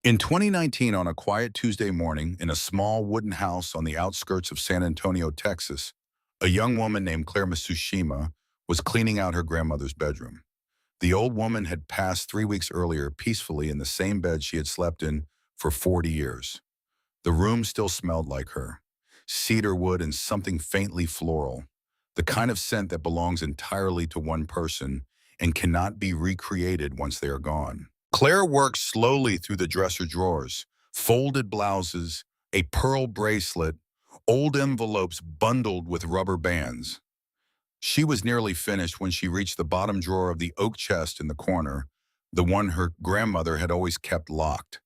In 2019, on a quiet Tuesday morning in a small wooden house on the outskirts of San Antonio, Texas, a young woman named Claire Mitsushima was cleaning out her grandmother's bedroom. The old woman had passed 3 weeks earlier peacefully in the same bed she had slept in for 40 years. The room still smelled like her, cedar wood and something faintly floral, the kind of scent that belongs entirely to one person and cannot be recreated once they are gone. Claire worked slowly through the dresser drawers, folded blouses, a pearl bracelet, old envelopes bundled with rubber bands. She was nearly finished when she reached the bottom drawer of the oak chest in the corner, the one her grandmother had always kept locked.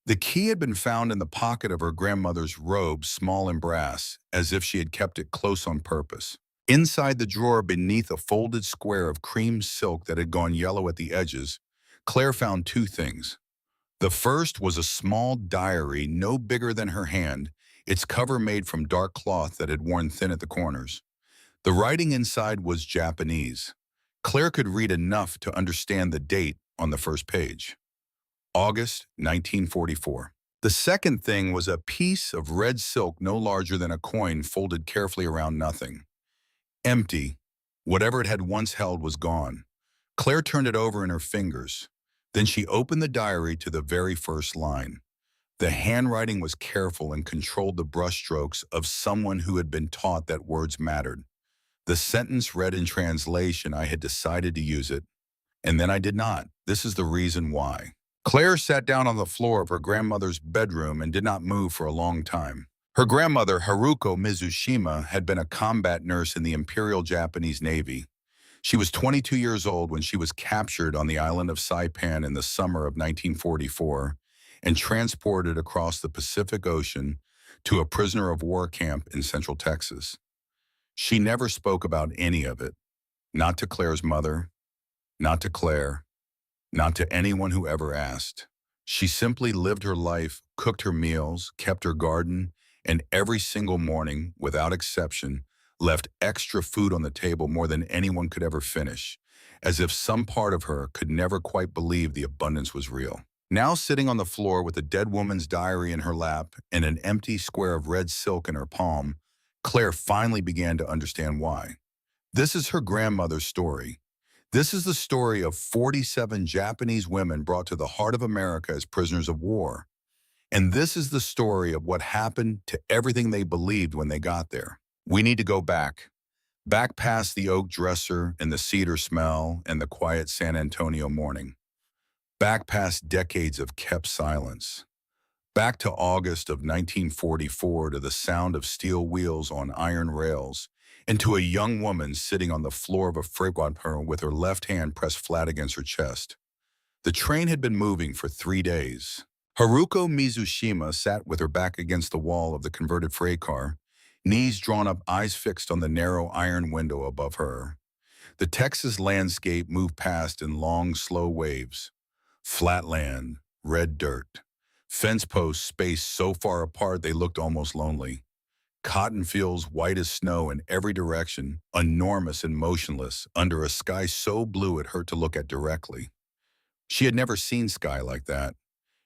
The key had been found in the pocket of her grandmother's robe, small and brass, as if she had kept it close on purpose. Inside the drawer, beneath a folded square of cream silk that had gone yellow at the edges, Claire found two things. The first was a small diary no bigger than her hand, its cover made from dark cloth that had worn thin at the corners. The writing inside was Japanese. Claire could read enough to understand the date on the first page. August 1944. The second thing was a piece of red silk no larger than a coin folded carefully around nothing. Empty. Whatever it had once held was gone. Claire turned it over in her fingers. Then she opened the diary to the very first line. The handwriting was careful and controlled the brushstrokes of someone who had been taught that words mattered. The sentence read in translation, "I had decided to use it, and then I did not. This is the reason why." Claire sat down on the floor of her grandmother's bedroom and did not move for a long time. Her grandmother, Haruko Mizushima, had been a combat nurse in the Imperial Japanese Navy. She was 22 years old when she was captured on the island of Saipan in the summer of 1944 and transported across the Pacific Ocean to a prisoner of war camp in central Texas. She never spoke about any of it, not to Claire's mother, not to Claire, not to anyone who ever asked. She simply lived her life, cooked her meals, kept her garden, and every single morning, without exception, left extra food on the table more than anyone could ever finish, as if some part of her could never quite believe the abundance was real. Now sitting on the floor with a dead woman's diary in her lap and an empty square of red silk in her palm, Claire finally began to understand why. This is her grandmother's story. This is the story of 47 Japanese women brought to the heart of America as prisoners of war. And this is the story of what happened to everything they believed when they got there. We need to go back past the oak dresser and the cedar smell and the quiet San Antonio morning, back past decades of kept silence, back to August of 1944 to the sound of steel wheels on iron rails, and to a young woman sitting on the floor of a freight wagon with her left hand pressed flat against her chest. The train had been moving for 3 days. Haruko Mizushima sat with her back against the wall of the converted freight car, knees drawn up, eyes fixed on the narrow iron window above her. The Texas landscape moved past in long, slow waves. Flat land, red dirt, fence posts spaced so far apart they looked almost lonely. Cotton fields white as snow in every direction, enormous and motionless, under a sky so blue it hurt to look at directly. She had never seen sky like that.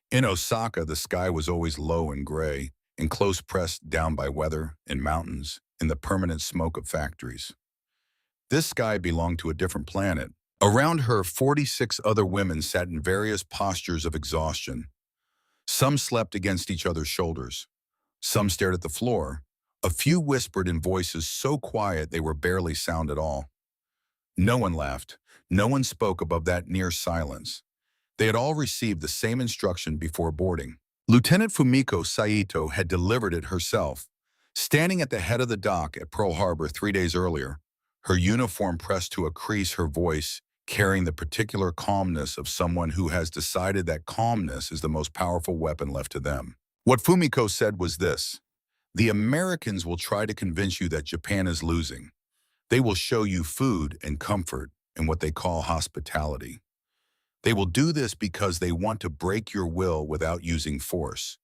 In Osaka, the sky was always low and gray, and close pressed down by weather and mountains and the permanent smoke of factories. This sky belonged to a different planet. Around her, 46 other women sat in various postures of exhaustion. Some slept against each other's shoulders. Some stared at the floor. A few whispered in voices so quiet they were barely sound at all. No one laughed. No one spoke above that near silence. They had all received the same instruction before boarding. Lieutenant Fumiko Saito had delivered it herself. Standing at the head of the dock at Pearl Harbor 3 days earlier, her uniform pressed to a crease, her voice carrying the particular calmness of someone who has decided that calmness is the most powerful weapon left to them. What Fumiko said was this: "The Americans will try to convince you that Japan is losing. They will show you food and comfort and what they call hospitality. They will do this because they want to break your will without using force.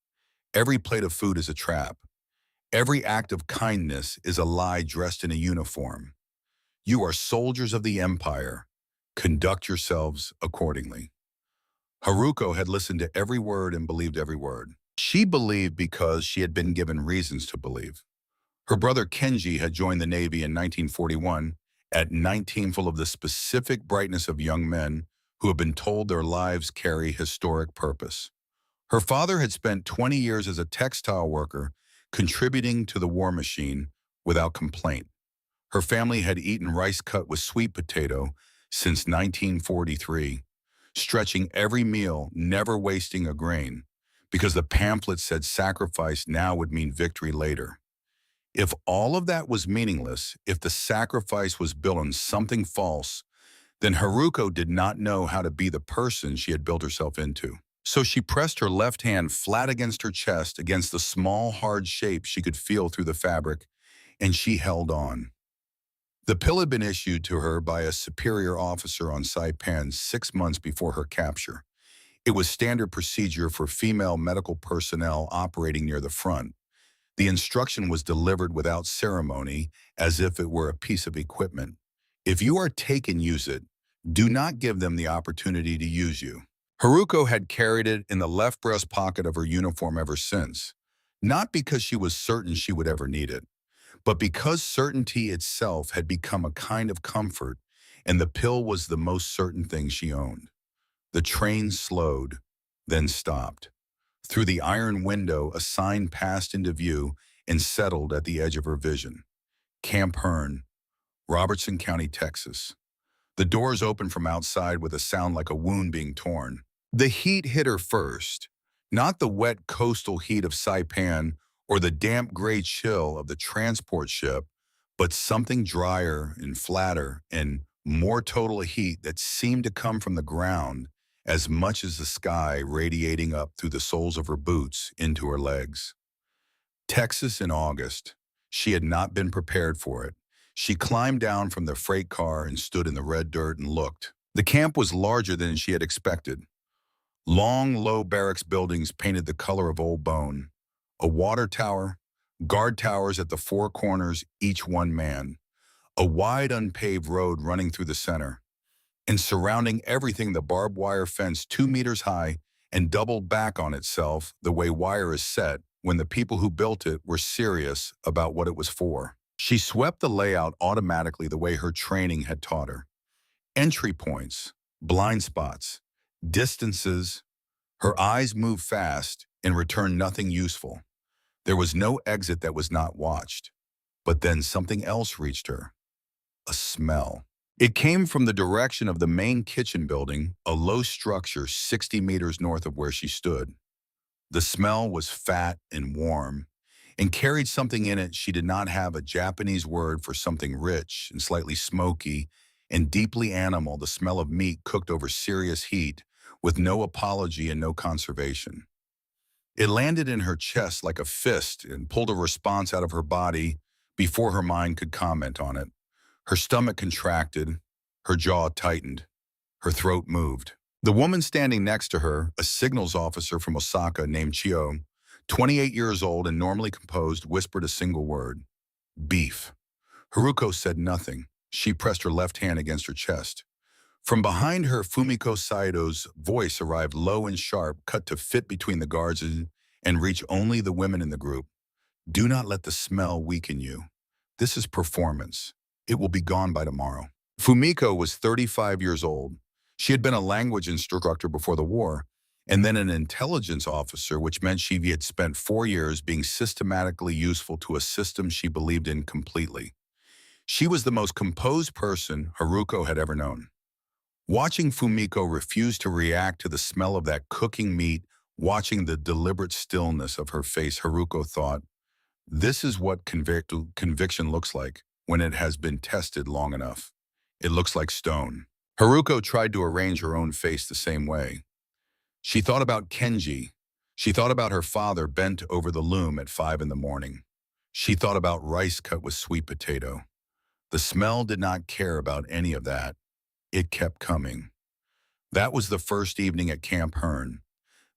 Every plate of food is a trap. Every act of kindness is a lie dressed in a uniform. You are soldiers of the empire. Conduct yourselves accordingly." Haruko had listened to every word and believed every word. She believed because she had been given reasons to believe. Her brother Kenji had joined the Navy in 1941, at 19, full of the specific brightness of young men who have been told their lives carry historic purpose. Her father had spent 20 years as a textile worker, contributing to the war machine without complaint. Her family had eaten rice cut with sweet potato since 1943, stretching every meal, never wasting a grain, because the pamphlet said sacrifice now would mean victory later. If all of that was meaningless, if the sacrifice was built on something false, then Haruko did not know how to be the person she had built herself into. So she pressed her left hand flat against her chest, against the small, hard shape she could feel through the fabric, and she held on. The pill had been issued to her by a superior officer on Saipan 6 months before her capture. It was standard procedure for female medical personnel operating near the front. The instruction was delivered without ceremony, as if it were a piece of equipment. If you are taken, use it. Do not give them the opportunity to use you. Haruko had carried it in the left breast pocket of her uniform ever since, not because she was certain she would ever need it, but because certainty itself had become a kind of comfort, and the pill was the most certain thing she owned. The train slowed, then stopped. Through the iron window, a sign passed into view and settled at the edge of her vision. Camp Hearn, Robertson County, Texas. The doors opened from outside with a sound like a wound being torn. The heat hit her first, not the wet coastal heat of Saipan or the damp gray chill of the transport ship, but something drier and flatter and more total heat that seemed to come from the ground as much as the sky, radiating up through the soles of her boots into her legs. Texas in August. She had not been prepared for it. She climbed down from the freight car and stood in the red dirt and looked. The camp was larger than she had expected. Long, low barracks buildings painted the color of old bone. A water tower, guard towers at the four corners, each one man. A wide unpaved road running through the center. And surrounding everything, the barbed wire fence 2 meters high and doubled back on itself the way wire is set when the people who built it were serious about what it was for. She swept the layout automatically the way her training had taught her. Entry points, blind spots, distances. Her eyes moved fast and returned nothing useful. There was no exit that was not watched. But then something else reached her. A smell. It came from the direction of the main kitchen building, a low structure 60 meters north of where she stood. The smell was fat and warm, and carried something in it she did not have, a Japanese word for something rich and slightly smoky and deeply animal, the smell of meat cooked over serious heat, with no apology and no conservation. It landed in her chest like a fist and pulled a response out of her body before her mind could comment on it. Her stomach contracted, her jaw tightened, her throat moved. The woman standing next to her, a signals officer from Osaka named Chio, 28 years old and normally composed, whispered a single word: beef. Haruko said nothing. She pressed her left hand against her chest. From behind her, Fumiko Saito's voice arrived low and sharp, cut to fit between the guards and reach only the women in the group. Do not let the smell weaken you. This is performance. It will be gone by tomorrow. Fumiko was 35 years old. She had been a language instructor before the war, and then an intelligence officer, which meant she had spent 4 years being systematically useful to a system she believed in completely. She was the most composed person Haruko had ever known. Watching Fumiko refuse to react to the smell of that cooking meat, watching the deliberate stillness of her face, Haruko thought, this is what conviction looks like when it has been tested long enough. It looks like stone. Haruko tried to arrange her own face the same way. She thought about Kenji. She thought about her father bent over the loom at 5 in the morning. She thought about rice cut with sweet potato. The smell did not care about any of that. It kept coming. That was the first evening at Camp Hearn.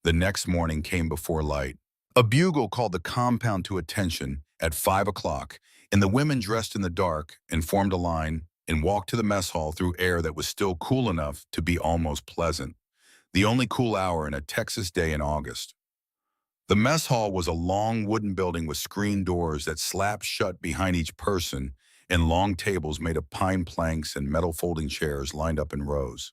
The next morning came before light. A bugle called the compound to attention at 5 o'clock, and the women dressed in the dark and formed a line and walked to the mess hall through air that was still cool enough to be almost pleasant. the only cool hour in a Texas day in August. The mess hall was a long wooden building with screen doors that slapped shut behind each person and long tables made of pine planks and metal folding chairs lined up in rows.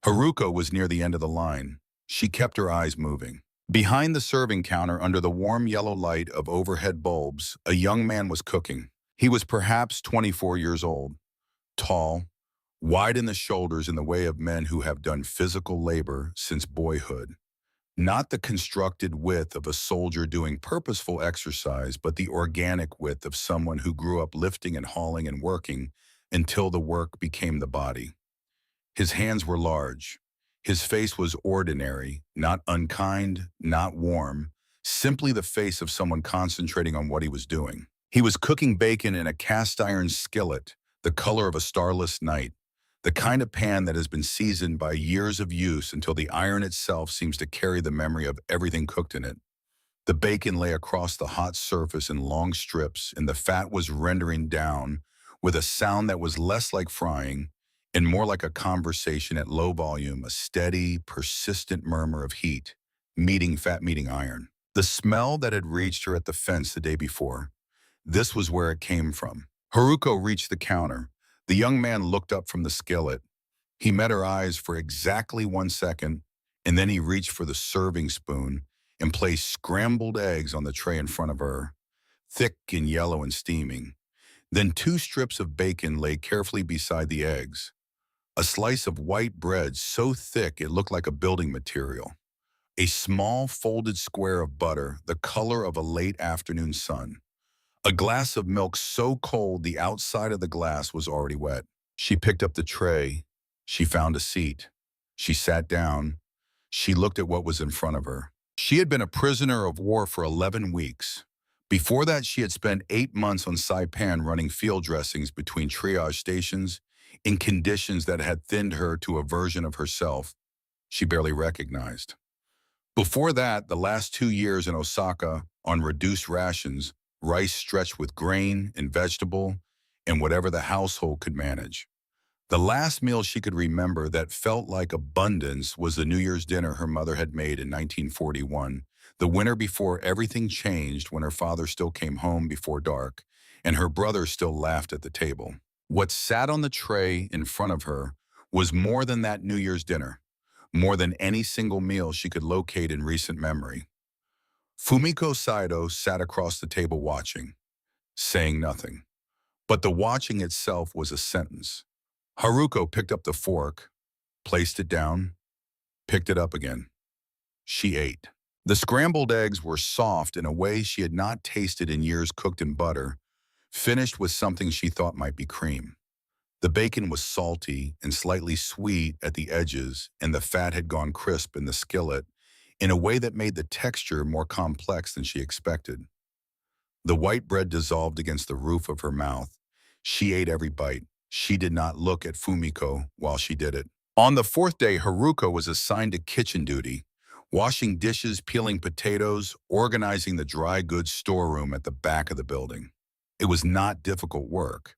Haruko was near the end of the line. She kept her eyes moving. Behind the serving counter, under the warm yellow light of overhead bulbs, a young man was cooking. He was perhaps 24 years old, tall, wide in the shoulders in the way of men who have done physical labor since boyhood. Not the constructed width of a soldier doing purposeful exercise, but the organic width of someone who grew up lifting and hauling and working until the work became the body. His hands were large. His face was ordinary, not unkind, not warm, simply the face of someone concentrating on what he was doing. He was cooking bacon in a cast iron skillet, the color of a starless night, the kind of pan that has been seasoned by years of use until the iron itself seems to carry the memory of everything cooked in it. The bacon lay across the hot surface in long strips, and the fat was rendering down with a sound that was less like frying and more like a conversation at low volume, a steady, persistent murmur of heat, meeting fat meeting iron. The smell that had reached her at the fence the day before, this was where it came from. Haruko reached the counter. The young man looked up from the skillet. He met her eyes for exactly 1 second, and then he reached for the serving spoon and placed scrambled eggs on the tray in front of her, thick and yellow and steaming. Then 2 strips of bacon lay carefully beside the eggs. A slice of white bread so thick it looked like a building material. A small folded square of butter, the color of a late afternoon sun. A glass of milk so cold the outside of the glass was already wet. She picked up the tray. She found a seat. She sat down. She looked at what was in front of her. She had been a prisoner of war for 11 weeks. Before that, she had spent 8 months on Saipan running field dressings between triage stations in conditions that had thinned her to a version of herself she barely recognized. Before that, the last 2 years in Osaka on reduced rations, rice stretched with grain and vegetable, and whatever the household could manage. The last meal she could remember that felt like abundance was the New Year's dinner her mother had made in 1941, the winter before everything changed, when her father still came home before dark, and her brother still laughed at the table. What sat on the tray in front of her was more than that New Year's dinner, more than any single meal she could locate in recent memory. Fumiko Saito sat across the table watching, saying nothing. But the watching itself was a sentence. Haruko picked up the fork, placed it down, picked it up again. She ate. The scrambled eggs were soft in a way she had not tasted in years, cooked in butter, finished with something she thought might be cream. The bacon was salty and slightly sweet at the edges, and the fat had gone crisp in the skillet in a way that made the texture more complex than she expected. The white bread dissolved against the roof of her mouth. She ate every bite. She did not look at Fumiko while she did it. On the 4th day, Haruko was assigned to kitchen duty, washing dishes, peeling potatoes, organizing the dry goods storeroom at the back of the building. It was not difficult work.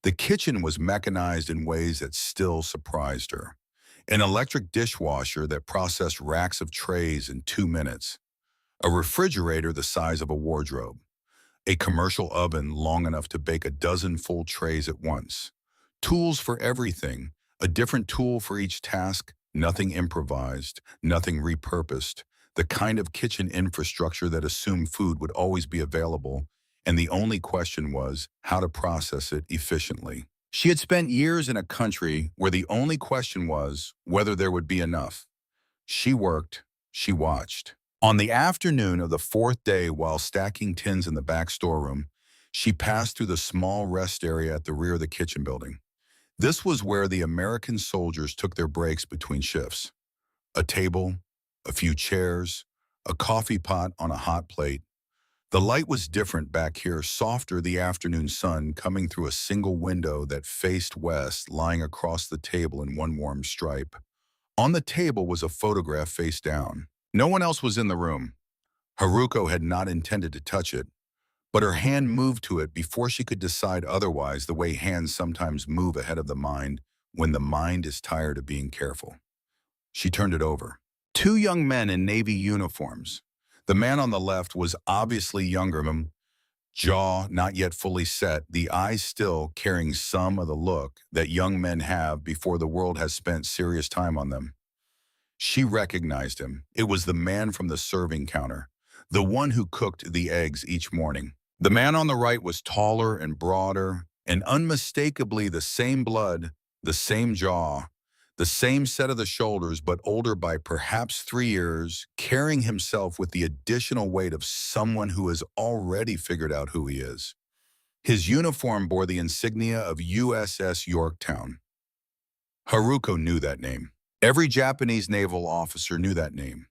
The kitchen was mechanized in ways that still surprised her. An electric dishwasher that processed racks of trays in 2 minutes. A refrigerator the size of a wardrobe. A commercial oven long enough to bake a dozen full trays at once. Tools for everything, a different tool for each task, nothing improvised, nothing repurposed, the kind of kitchen infrastructure that assumed food would always be available, and the only question was how to process it efficiently. She had spent years in a country where the only question was whether there would be enough. She worked, she watched. On the afternoon of the 4th day, while stacking tins in the back storeroom, she passed through the small rest area at the rear of the kitchen building. This was where the American soldiers took their breaks between shifts. A table, a few chairs, a coffee pot on a hot plate. The light was different back here, softer, the afternoon sun coming through a single window that faced west, lying across the table in one warm stripe. On the table was a photograph face down. No one else was in the room. Haruko had not intended to touch it, but her hand moved to it before she could decide otherwise, the way hands sometimes move ahead of the mind when the mind is tired of being careful. She turned it over. Two young men in Navy uniforms. The man on the left was obviously younger than him, jaw not yet fully set, the eyes still carrying some of the look that young men have before the world has spent serious time on them. She recognized him. It was the man from the serving counter, the one who cooked the eggs each morning. The man on the right was taller and broader, and unmistakably the same blood, the same jaw, the same set of the shoulders, but older by perhaps 3 years, carrying himself with the additional weight of someone who has already figured out who he is. His uniform bore the insignia of USS Yorktown. Haruko knew that name. Every Japanese naval officer knew that name.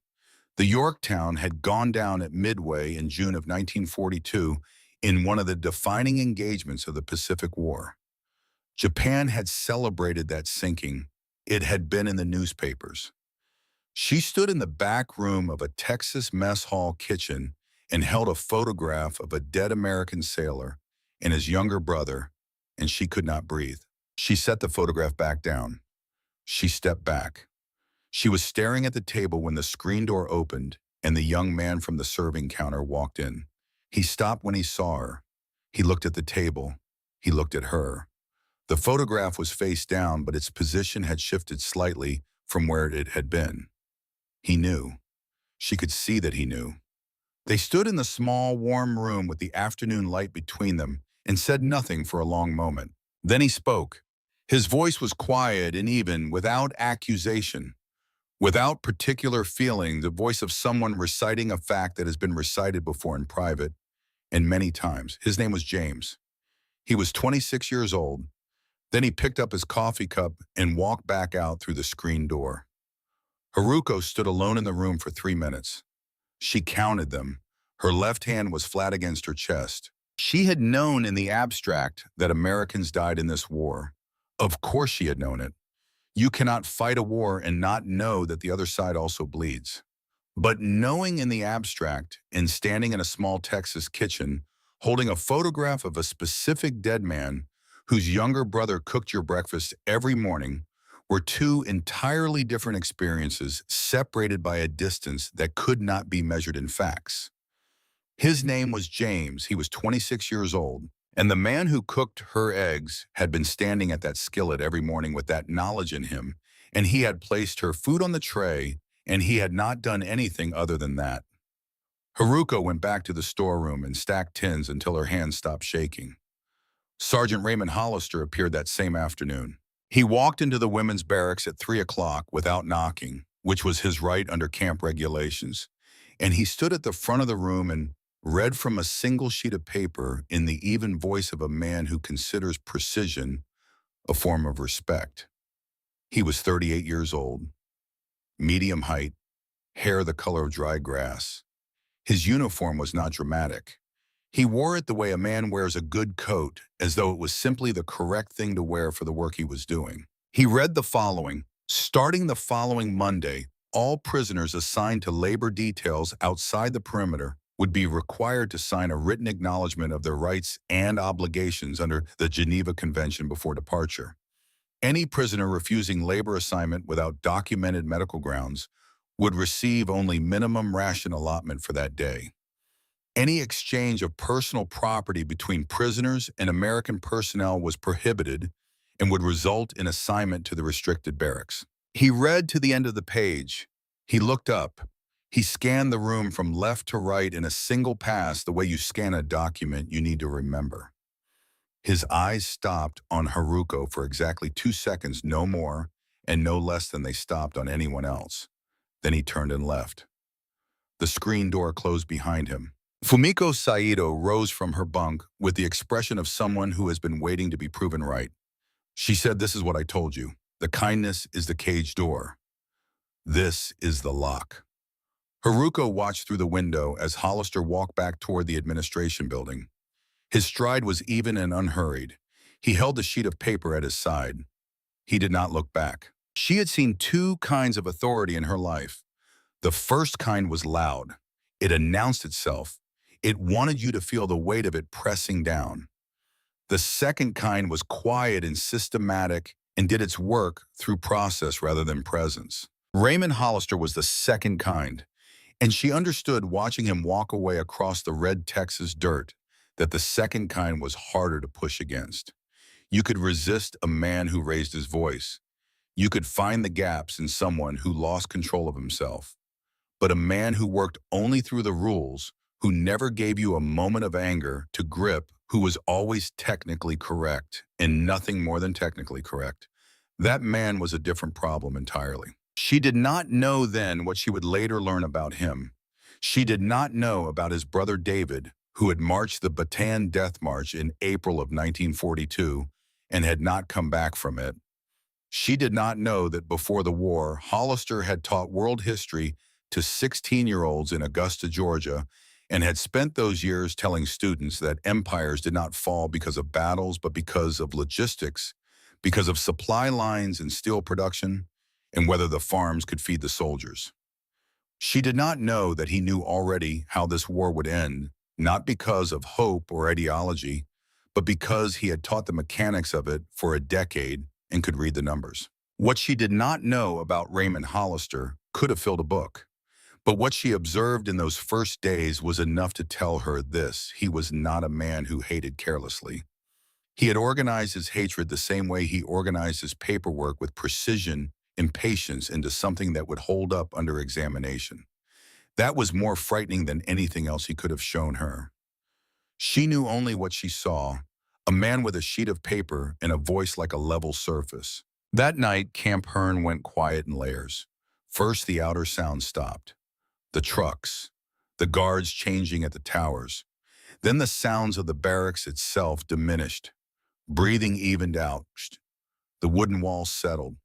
The Yorktown had gone down at Midway in June of 1942 in one of the defining engagements of the Pacific War. Japan had celebrated that sinking. It had been in the newspapers. She stood in the back room of a Texas mess hall kitchen and held a photograph of a dead American sailor and his younger brother, and she could not breathe. She set the photograph back down. She stepped back. She was staring at the table when the screen door opened and the young man from the serving counter walked in. He stopped when he saw her. He looked at the table. He looked at her. The photograph was face down, but its position had shifted slightly from where it had been. He knew. She could see that he knew. They stood in the small, warm room with the afternoon light between them and said nothing for a long moment. Then he spoke. His voice was quiet and even, without accusation, without particular feeling, the voice of someone reciting a fact that has been recited before in private, and many times. His name was James. He was 26 years old. Then he picked up his coffee cup and walked back out through the screen door. Haruko stood alone in the room for 3 minutes. She counted them. Her left hand was flat against her chest. She had known in the abstract that Americans died in this war. Of course she had known it. You cannot fight a war and not know that the other side also bleeds. But knowing in the abstract and standing in a small Texas kitchen, holding a photograph of a specific dead man whose younger brother cooked your breakfast every morning, were two entirely different experiences separated by a distance that could not be measured in facts. His name was James. He was 26 years old. And the man who cooked her eggs had been standing at that skillet every morning with that knowledge in him, and he had placed her food on the tray, and he had not done anything other than that. Haruko went back to the storeroom and stacked tins until her hands stopped shaking. Sergeant Raymond Hollister appeared that same afternoon. He walked into the women's barracks at 3 o'clock without knocking, which was his right under camp regulations, and he stood at the front of the room and read from a single sheet of paper in the even voice of a man who considers precision a form of respect. He was 38 years old, medium height, hair the color of dry grass. His uniform was not dramatic. He wore it the way a man wears a good coat, as though it was simply the correct thing to wear for the work he was doing. He read the following: starting the following Monday, all prisoners assigned to labor details outside the perimeter would be required to sign a written acknowledgement of their rights and obligations under the Geneva Convention before departure. Any prisoner refusing labor assignment without documented medical grounds would receive only minimum ration allotment for that day. Any exchange of personal property between prisoners and American personnel was prohibited and would result in assignment to the restricted barracks. He read to the end of the page. He looked up. He scanned the room from left to right in a single pass, the way you scan a document you need to remember. His eyes stopped on Haruko for exactly 2 seconds, no more and no less than they stopped on anyone else. Then he turned and left. The screen door closed behind him. Fumiko Saito rose from her bunk with the expression of someone who has been waiting to be proven right. She said, "This is what I told you. The kindness is the cage door. This is the lock." Haruko watched through the window as Hollister walked back toward the administration building. His stride was even and unhurried. He held a sheet of paper at his side. He did not look back. She had seen two kinds of authority in her life. The first kind was loud. It announced itself. It wanted you to feel the weight of it pressing down. The second kind was quiet and systematic and did its work through process rather than presence. Raymond Hollister was the second kind, and she understood watching him walk away across the red Texas dirt that the second kind was harder to push against. You could resist a man who raised his voice. You could find the gaps in someone who lost control of himself. But a man who worked only through the rules, who never gave you a moment of anger to grip, who was always technically correct and nothing more than technically correct, that man was a different problem entirely. She did not know then what she would later learn about him. She did not know about his brother David, who had marched the Bataan Death March in April of 1942 and had not come back from it. She did not know that before the war, Hollister had taught world history to 16-year-olds in Augusta, Georgia, and had spent those years telling students that empires did not fall because of battles, but because of logistics, because of supply lines and steel production, and whether the farms could feed the soldiers. She did not know that he knew already how this war would end, not because of hope or ideology, but because he had taught the mechanics of it for a decade and could read the numbers. What she did not know about Raymond Hollister could have filled a book. But what she observed in those first days was enough to tell her this: he was not a man who hated carelessly. He had organized his hatred the same way he organized his paperwork, with precision and patience, into something that would hold up under examination. That was more frightening than anything else he could have shown her. She knew only what she saw: a man with a sheet of paper and a voice like a level surface. That night, Camp Hearn went quiet in layers. First, the outer sounds stopped. The trucks, the guards changing at the towers. Then the sounds of the barracks itself diminished. Breathing evened out. The wooden walls settled.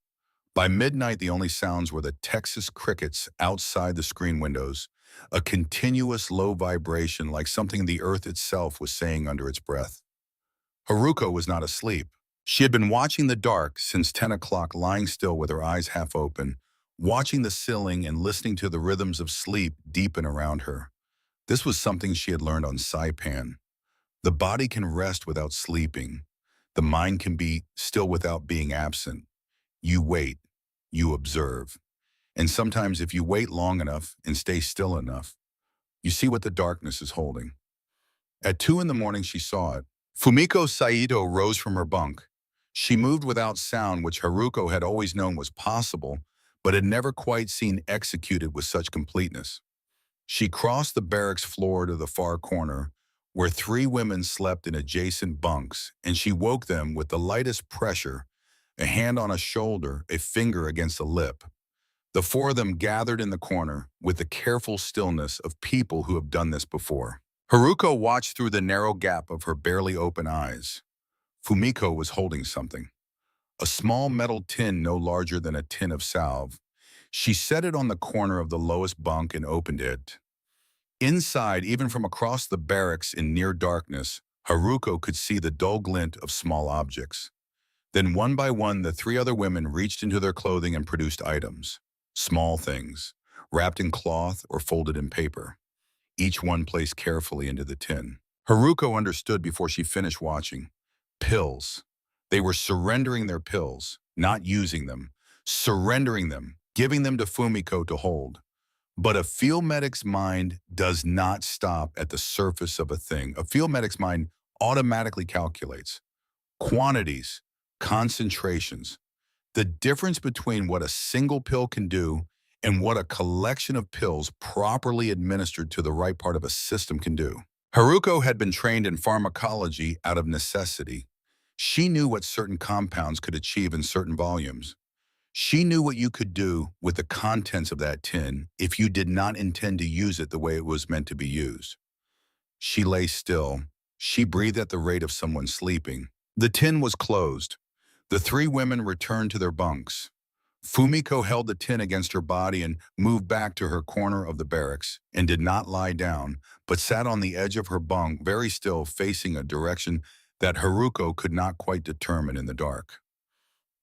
By midnight, the only sounds were the Texas crickets outside the screen windows, a continuous low vibration like something the earth itself was saying under its breath. Haruko was not asleep. She had been watching the dark since 10 o'clock, lying still with her eyes half open, watching the ceiling and listening to the rhythms of sleep deepen around her. This was something she had learned on Saipan. The body can rest without sleeping. The mind can be still without being absent. You wait, you observe. And sometimes if you wait long enough and stay still enough, you see what the darkness is holding. At 2 in the morning, she saw it. Fumiko Saito rose from her bunk. She moved without sound, which Haruko had always known was possible, but had never quite seen executed with such completeness. She crossed the barracks floor to the far corner, where 3 women slept in adjacent bunks, and she woke them with the lightest pressure, a hand on a shoulder, a finger against a lip. The 4 of them gathered in the corner with the careful stillness of people who have done this before. Haruko watched through the narrow gap of her barely open eyes. Fumiko was holding something. A small metal tin no larger than a tin of salve. She set it on the corner of the lowest bunk and opened it. Inside, even from across the barracks in near darkness, Haruko could see the dull glint of small objects. Then one by one, the 3 other women reached into their clothing and produced items. Small things, wrapped in cloth or folded in paper. Each one placed carefully into the tin. Haruko understood before she finished watching. Pills. They were surrendering their pills, not using them, surrendering them, giving them to Fumiko to hold. But a field medic's mind does not stop at the surface of a thing. A field medic's mind automatically calculates quantities, concentrations, the difference between what a single pill can do and what a collection of pills properly administered to the right part of a system can do. Haruko had been trained in pharmacology out of necessity. She knew what certain compounds could achieve in certain volumes. She knew what you could do with the contents of that tin if you did not intend to use it the way it was meant to be used. She lay still. She breathed at the rate of someone sleeping. The tin was closed. The 3 women returned to their bunks. Fumiko held the tin against her body and moved back to her corner of the barracks, and did not lie down, but sat on the edge of her bunk, very still, facing a direction that Haruko could not quite determine in the dark.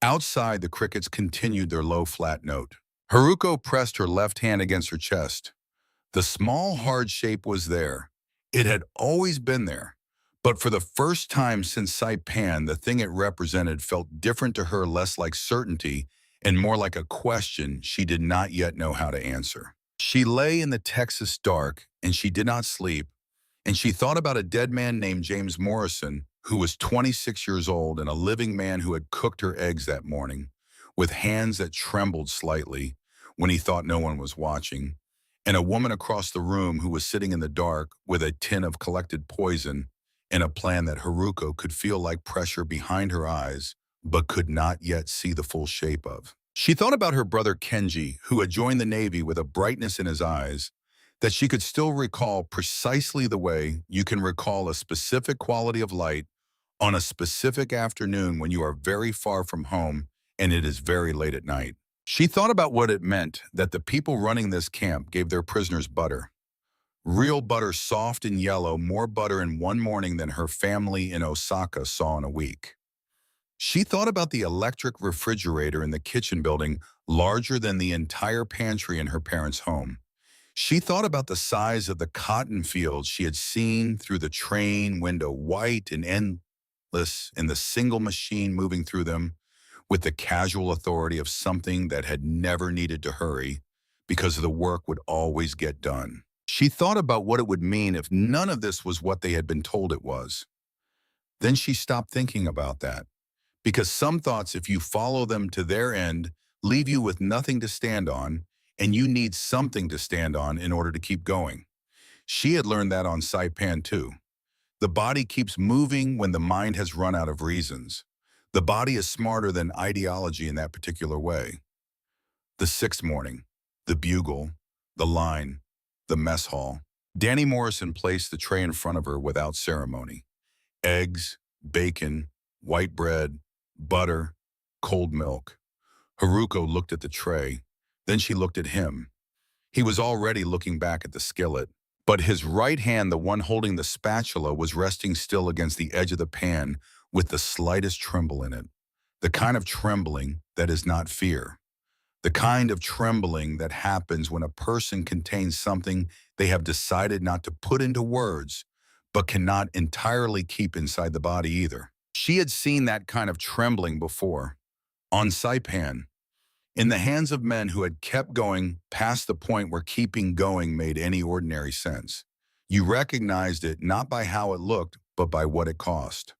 Outside, the crickets continued their low, flat note. Haruko pressed her left hand against her chest. The small, hard shape was there. It had always been there. But for the first time since Saipan, the thing it represented felt different to her, less like certainty and more like a question she did not yet know how to answer. She lay in the Texas dark, and she did not sleep, and she thought about a dead man named James Morrison, who was 26 years old and a living man who had cooked her eggs that morning, with hands that trembled slightly when he thought no one was watching, and a woman across the room who was sitting in the dark with a tin of collected poison and a plan that Haruko could feel like pressure behind her eyes, but could not yet see the full shape of. She thought about her brother Kenji, who had joined the Navy with a brightness in his eyes that she could still recall precisely the way you can recall a specific quality of light on a specific afternoon when you are very far from home and it is very late at night. She thought about what it meant that the people running this camp gave their prisoners butter. Real butter, soft and yellow, more butter in one morning than her family in Osaka saw in a week. She thought about the electric refrigerator in the kitchen building, larger than the entire pantry in her parents' home. She thought about the size of the cotton fields she had seen through the train window, white and endless, and the single machine moving through them with the casual authority of something that had never needed to hurry because the work would always get done. She thought about what it would mean if none of this was what they had been told it was. Then she stopped thinking about that, because some thoughts, if you follow them to their end, leave you with nothing to stand on, and you need something to stand on in order to keep going. She had learned that on Saipan too. The body keeps moving when the mind has run out of reasons. The body is smarter than ideology in that particular way. The sixth morning, the bugle, the line, the mess hall. Danny Morrison placed the tray in front of her without ceremony. Eggs, bacon, white bread, butter, cold milk. Haruko looked at the tray. Then she looked at him. He was already looking back at the skillet, but his right hand, the one holding the spatula, was resting still against the edge of the pan with the slightest tremble in it. The kind of trembling that is not fear. The kind of trembling that happens when a person contains something they have decided not to put into words, but cannot entirely keep inside the body either. She had seen that kind of trembling before, on Saipan, in the hands of men who had kept going past the point where keeping going made any ordinary sense. You recognized it not by how it looked, but by what it cost.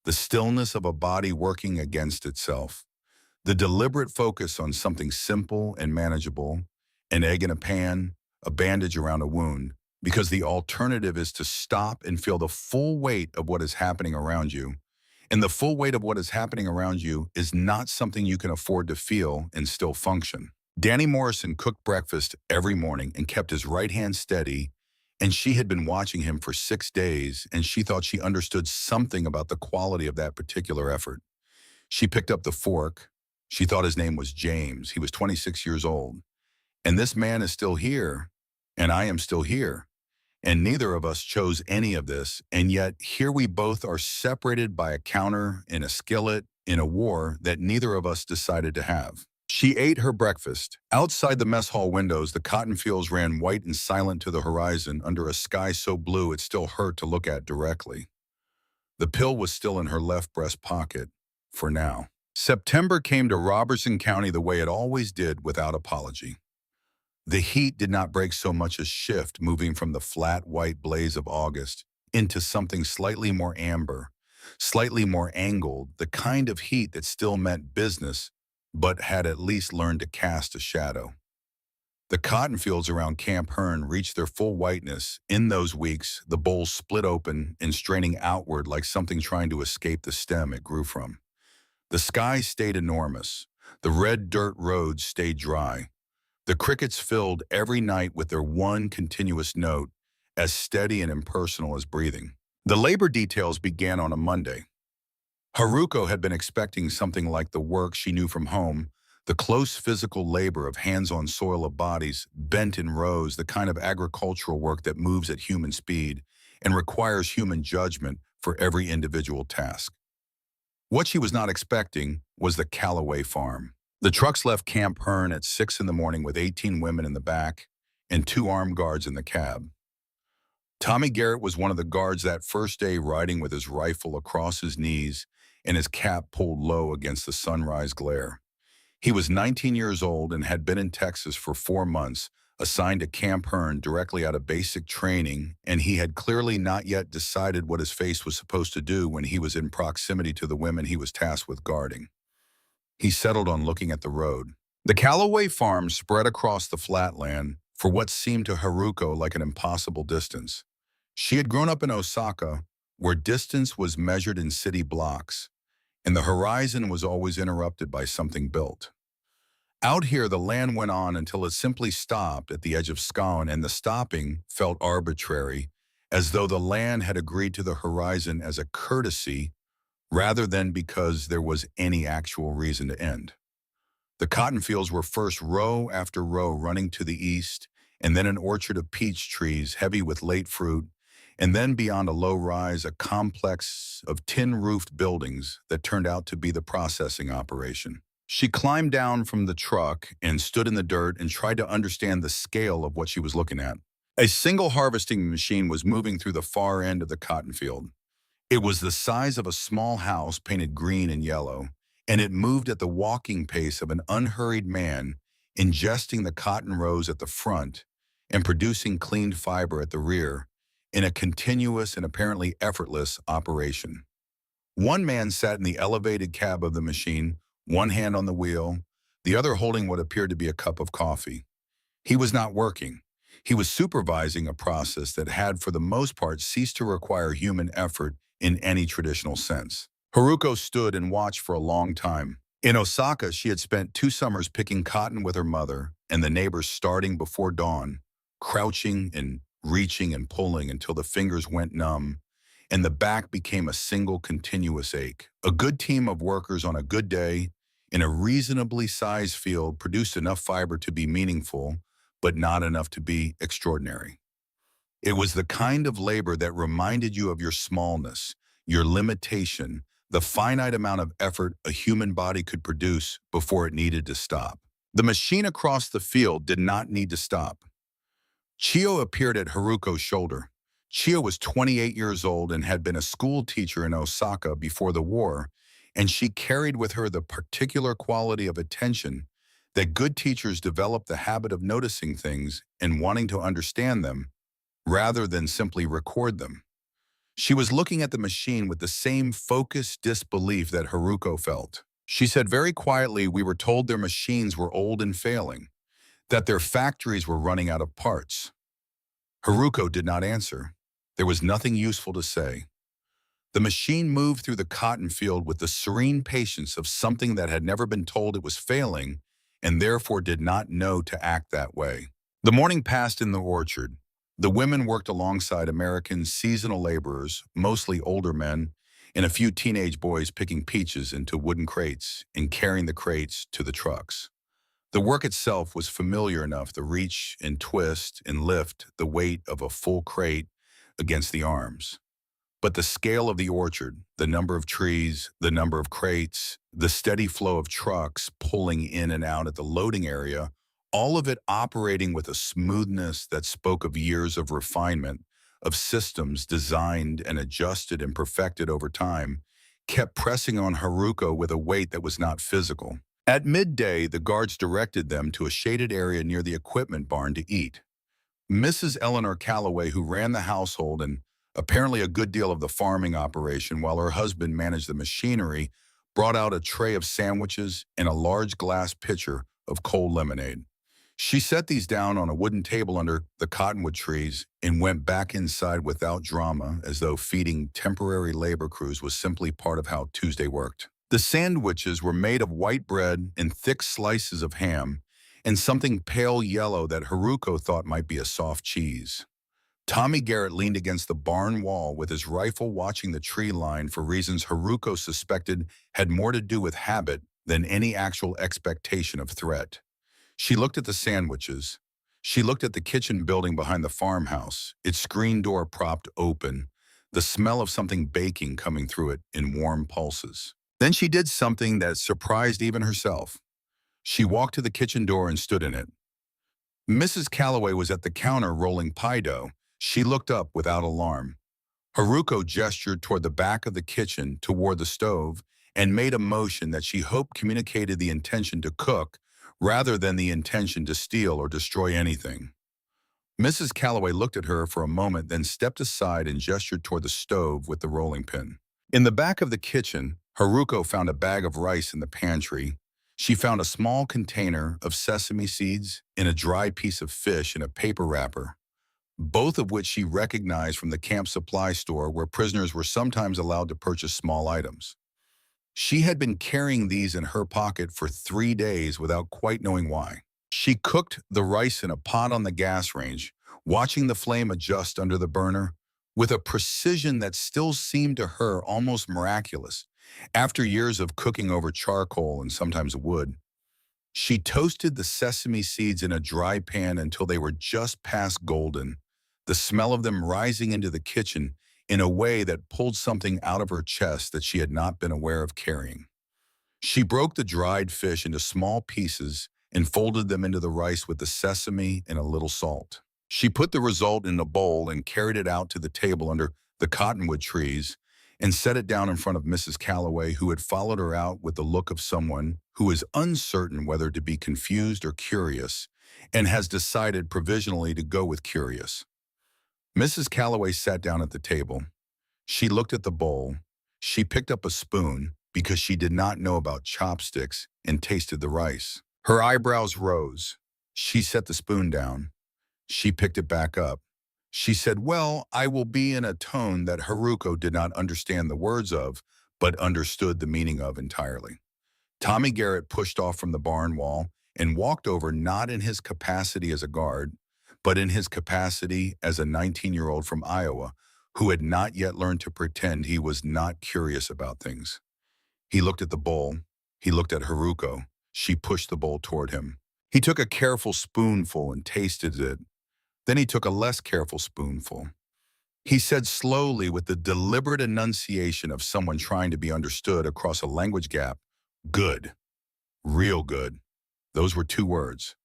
The stillness of a body working against itself. The deliberate focus on something simple and manageable, an egg in a pan, a bandage around a wound, because the alternative is to stop and feel the full weight of what is happening around you. And the full weight of what is happening around you is not something you can afford to feel and still function. Danny Morrison cooked breakfast every morning and kept his right hand steady, and she had been watching him for 6 days, and she thought she understood something about the quality of that particular effort. She picked up the fork. She thought his name was James. He was 26 years old. And this man is still here, and I am still here. And neither of us chose any of this, and yet here we both are separated by a counter in a skillet in a war that neither of us decided to have. She ate her breakfast. Outside the mess hall windows, the cotton fields ran white and silent to the horizon under a sky so blue it still hurt to look at directly. The pill was still in her left breast pocket, for now. September came to Robertson County the way it always did, without apology. The heat did not break so much as shift, moving from the flat white blaze of August into something slightly more amber, slightly more angled, the kind of heat that still meant business, but had at least learned to cast a shadow. The cotton fields around Camp Hearn reached their full whiteness. In those weeks, the bowls split open and straining outward like something trying to escape the stem it grew from. The sky stayed enormous. The red dirt roads stayed dry. The crickets filled every night with their one continuous note, as steady and impersonal as breathing. The labor details began on a Monday. Haruko had been expecting something like the work she knew from home, the close physical labor of hands-on soil of bodies bent in rows, the kind of agricultural work that moves at human speed and requires human judgment for every individual task. What she was not expecting was the Callaway farm. The trucks left Camp Hearn at 6 in the morning with 18 women in the back and 2 armed guards in the cab. Tommy Garrett was one of the guards that first day, riding with his rifle across his knees and his cap pulled low against the sunrise glare. He was 19 years old and had been in Texas for 4 months, assigned to Camp Hearn directly out of basic training, and he had clearly not yet decided what his face was supposed to do when he was in proximity to the women he was tasked with guarding. He settled on looking at the road. The Callaway farm spread across the flatland for what seemed to Haruko like an impossible distance. She had grown up in Osaka, where distance was measured in city blocks, and the horizon was always interrupted by something built. Out here, the land went on until it simply stopped at the edge of Scone, and the stopping felt arbitrary, as though the land had agreed to the horizon as a courtesy rather than because there was any actual reason to end. The cotton fields were first row after row running to the east, and then an orchard of peach trees heavy with late fruit, and then beyond a low rise, a complex of tin-roofed buildings that turned out to be the processing operation. She climbed down from the truck and stood in the dirt and tried to understand the scale of what she was looking at. A single harvesting machine was moving through the far end of the cotton field. It was the size of a small house painted green and yellow, and it moved at the walking pace of an unhurried man, ingesting the cotton rows at the front and producing cleaned fiber at the rear in a continuous and apparently effortless operation. One man sat in the elevated cab of the machine, one hand on the wheel, the other holding what appeared to be a cup of coffee. He was not working. He was supervising a process that had, for the most part, ceased to require human effort in any traditional sense. Haruko stood and watched for a long time. In Osaka, she had spent 2 summers picking cotton with her mother and the neighbors starting before dawn, crouching and reaching and pulling until the fingers went numb and the back became a single continuous ache. A good team of workers on a good day in a reasonably sized field produced enough fiber to be meaningful, but not enough to be extraordinary. It was the kind of labor that reminded you of your smallness, your limitation, the finite amount of effort a human body could produce before it needed to stop. The machine across the field did not need to stop. Chio appeared at Haruko's shoulder. Chio was 28 years old and had been a school teacher in Osaka before the war, and she carried with her the particular quality of attention that good teachers develop the habit of noticing things and wanting to understand them, rather than simply record them. She was looking at the machine with the same focused disbelief that Haruko felt. She said very quietly, "We were told their machines were old and failing, that their factories were running out of parts." Haruko did not answer. There was nothing useful to say. The machine moved through the cotton field with the serene patience of something that had never been told it was failing and therefore did not know to act that way. The morning passed in the orchard. The women worked alongside American seasonal laborers, mostly older men, and a few teenage boys picking peaches into wooden crates and carrying the crates to the trucks. The work itself was familiar enough to reach and twist and lift the weight of a full crate against the arms. But the scale of the orchard, the number of trees, the number of crates, the steady flow of trucks pulling in and out at the loading area, all of it operating with a smoothness that spoke of years of refinement, of systems designed and adjusted and perfected over time, kept pressing on Haruko with a weight that was not physical. At midday, the guards directed them to a shaded area near the equipment barn to eat. Mrs. Eleanor Callaway, who ran the household and apparently a good deal of the farming operation while her husband managed the machinery, brought out a tray of sandwiches and a large glass pitcher of cold lemonade. She set these down on a wooden table under the cottonwood trees and went back inside without drama, as though feeding temporary labor crews was simply part of how Tuesday worked. The sandwiches were made of white bread and thick slices of ham, and something pale yellow that Haruko thought might be a soft cheese. Tommy Garrett leaned against the barn wall with his rifle watching the tree line for reasons Haruko suspected had more to do with habit than any actual expectation of threat. She looked at the sandwiches. She looked at the kitchen building behind the farmhouse, its screen door propped open, the smell of something baking coming through it in warm pulses. Then she did something that surprised even herself. She walked to the kitchen door and stood in it. Mrs. Callaway was at the counter rolling pie dough. She looked up without alarm. Haruko gestured toward the back of the kitchen, toward the stove, and made a motion that she hoped communicated the intention to cook rather than the intention to steal or destroy anything. Mrs. Calloway looked at her for a moment, then stepped aside and gestured toward the stove with the rolling pin. In the back of the kitchen, Haruko found a bag of rice in the pantry. She found a small container of sesame seeds and a dry piece of fish in a paper wrapper, both of which she recognized from the camp supply store where prisoners were sometimes allowed to purchase small items. She had been carrying these in her pocket for 3 days without quite knowing why. She cooked the rice in a pot on the gas range, watching the flame adjust under the burner with a precision that still seemed to her almost miraculous. After years of cooking over charcoal and sometimes wood, she toasted the sesame seeds in a dry pan until they were just past golden, the smell of them rising into the kitchen in a way that pulled something out of her chest that she had not been aware of carrying. She broke the dried fish into small pieces and folded them into the rice with the sesame and a little salt. She put the result in a bowl and carried it out to the table under the cottonwood trees and set it down in front of Mrs. Calloway, who had followed her out with the look of someone who is uncertain whether to be confused or curious and has decided provisionally to go with curious. Mrs. Calloway sat down at the table. She looked at the bowl. She picked up a spoon because she did not know about chopsticks and tasted the rice. Her eyebrows rose. She set the spoon down. She picked it back up. She said, "Well, I will be," in a tone that Haruko did not understand the words of, but understood the meaning of entirely. Tommy Garrett pushed off from the barn wall and walked over, not in his capacity as a guard, but in his capacity as a 19-year-old from Iowa who had not yet learned to pretend he was not curious about things. He looked at the bowl. He looked at Haruko. She pushed the bowl toward him. He took a careful spoonful and tasted it. Then he took a less careful spoonful. He said slowly, with the deliberate enunciation of someone trying to be understood across a language gap, "Good. Real good." Those were 2 words.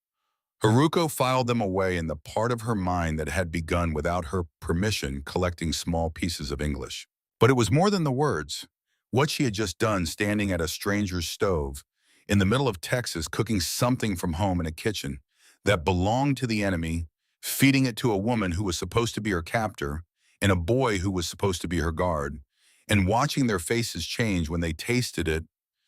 Haruko filed them away in the part of her mind that had begun without her permission collecting small pieces of English. But it was more than the words. What she had just done, standing at a stranger's stove, in the middle of Texas, cooking something from home in a kitchen that belonged to the enemy, feeding it to a woman who was supposed to be her captor and a boy who was supposed to be her guard, and watching their faces change when they tasted it.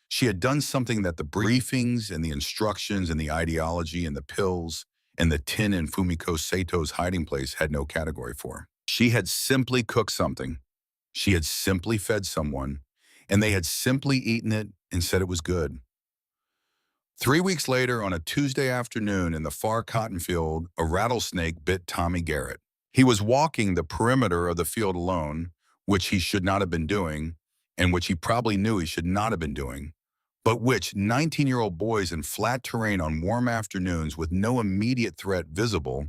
She had done something that the briefings and the instructions and the ideology and the pills and the tin in Fumiko Sato's hiding place had no category for. She had simply cooked something. She had simply fed someone, and they had simply eaten it and said it was good. 3 weeks later, on a Tuesday afternoon in the far cotton field, a rattlesnake bit Tommy Garrett. He was walking the perimeter of the field alone, which he should not have been doing, and which he probably knew he should not have been doing, but which 19-year-old boys in flat terrain on warm afternoons with no immediate threat visible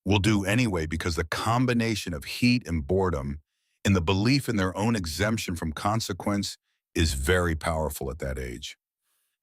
will do anyway, because the combination of heat and boredom and the belief in their own exemption from consequence is very powerful at that age.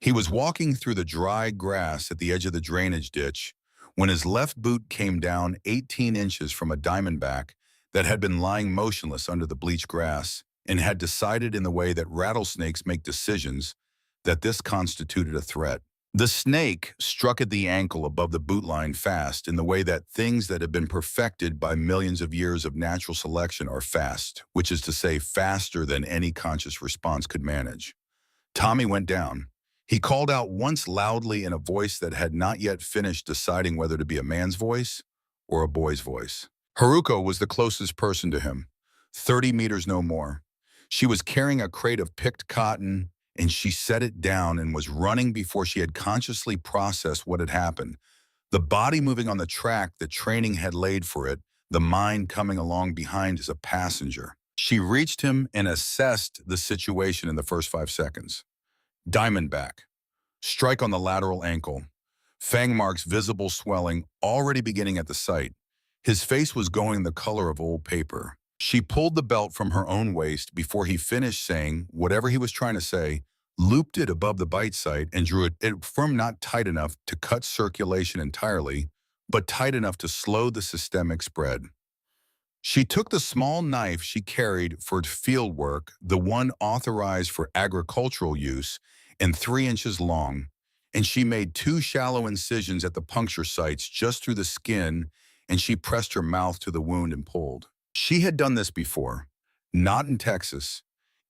He was walking through the dry grass at the edge of the drainage ditch when his left boot came down 18 inches from a diamondback that had been lying motionless under the bleached grass and had decided, in the way that rattlesnakes make decisions, that this constituted a threat. The snake struck at the ankle above the boot line fast, in the way that things that have been perfected by millions of years of natural selection are fast, which is to say faster than any conscious response could manage. Tommy went down. He called out once loudly in a voice that had not yet finished deciding whether to be a man's voice or a boy's voice. Haruko was the closest person to him, 30 meters no more. She was carrying a crate of picked cotton, and she set it down and was running before she had consciously processed what had happened. The body moving on the track that training had laid for it, the mind coming along behind as a passenger. She reached him and assessed the situation in the first 5 seconds. Diamondback. Strike on the lateral ankle. Fang marks, visible swelling, already beginning at the site. His face was going the color of old paper. She pulled the belt from her own waist before he finished saying whatever he was trying to say, looped it above the bite site, and drew it firm, not tight enough to cut circulation entirely, but tight enough to slow the systemic spread. She took the small knife she carried for field work, the one authorized for agricultural use and 3 inches long, and she made two shallow incisions at the puncture sites just through the skin, and she pressed her mouth to the wound and pulled. She had done this before, not in Texas,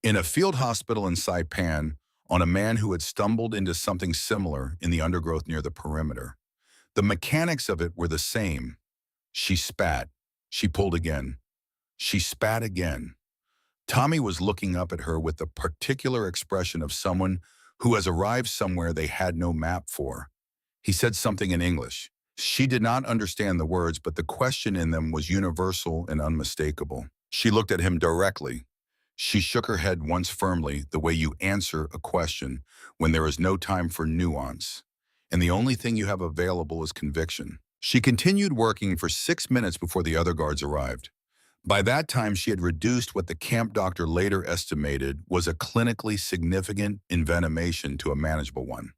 in a field hospital in Saipan, on a man who had stumbled into something similar in the undergrowth near the perimeter. The mechanics of it were the same. She spat. She pulled again. She spat again. Tommy was looking up at her with the particular expression of someone who has arrived somewhere they had no map for. He said something in English. She did not understand the words, but the question in them was universal and unmistakable. She looked at him directly. She shook her head once firmly, the way you answer a question when there is no time for nuance, and the only thing you have available is conviction. She continued working for 6 minutes before the other guards arrived. By that time, she had reduced what the camp doctor later estimated was a clinically significant envenomation to a manageable one.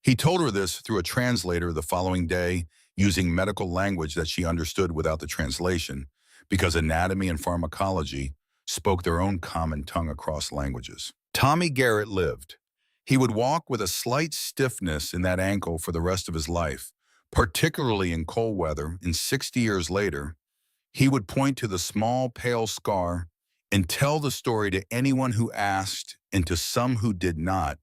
He told her this through a translator the following day, using medical language that she understood without the translation, because anatomy and pharmacology spoke their own common tongue across languages. Tommy Garrett lived. He would walk with a slight stiffness in that ankle for the rest of his life, particularly in cold weather, and 60 years later, he would point to the small, pale scar and tell the story to anyone who asked and to some who did not,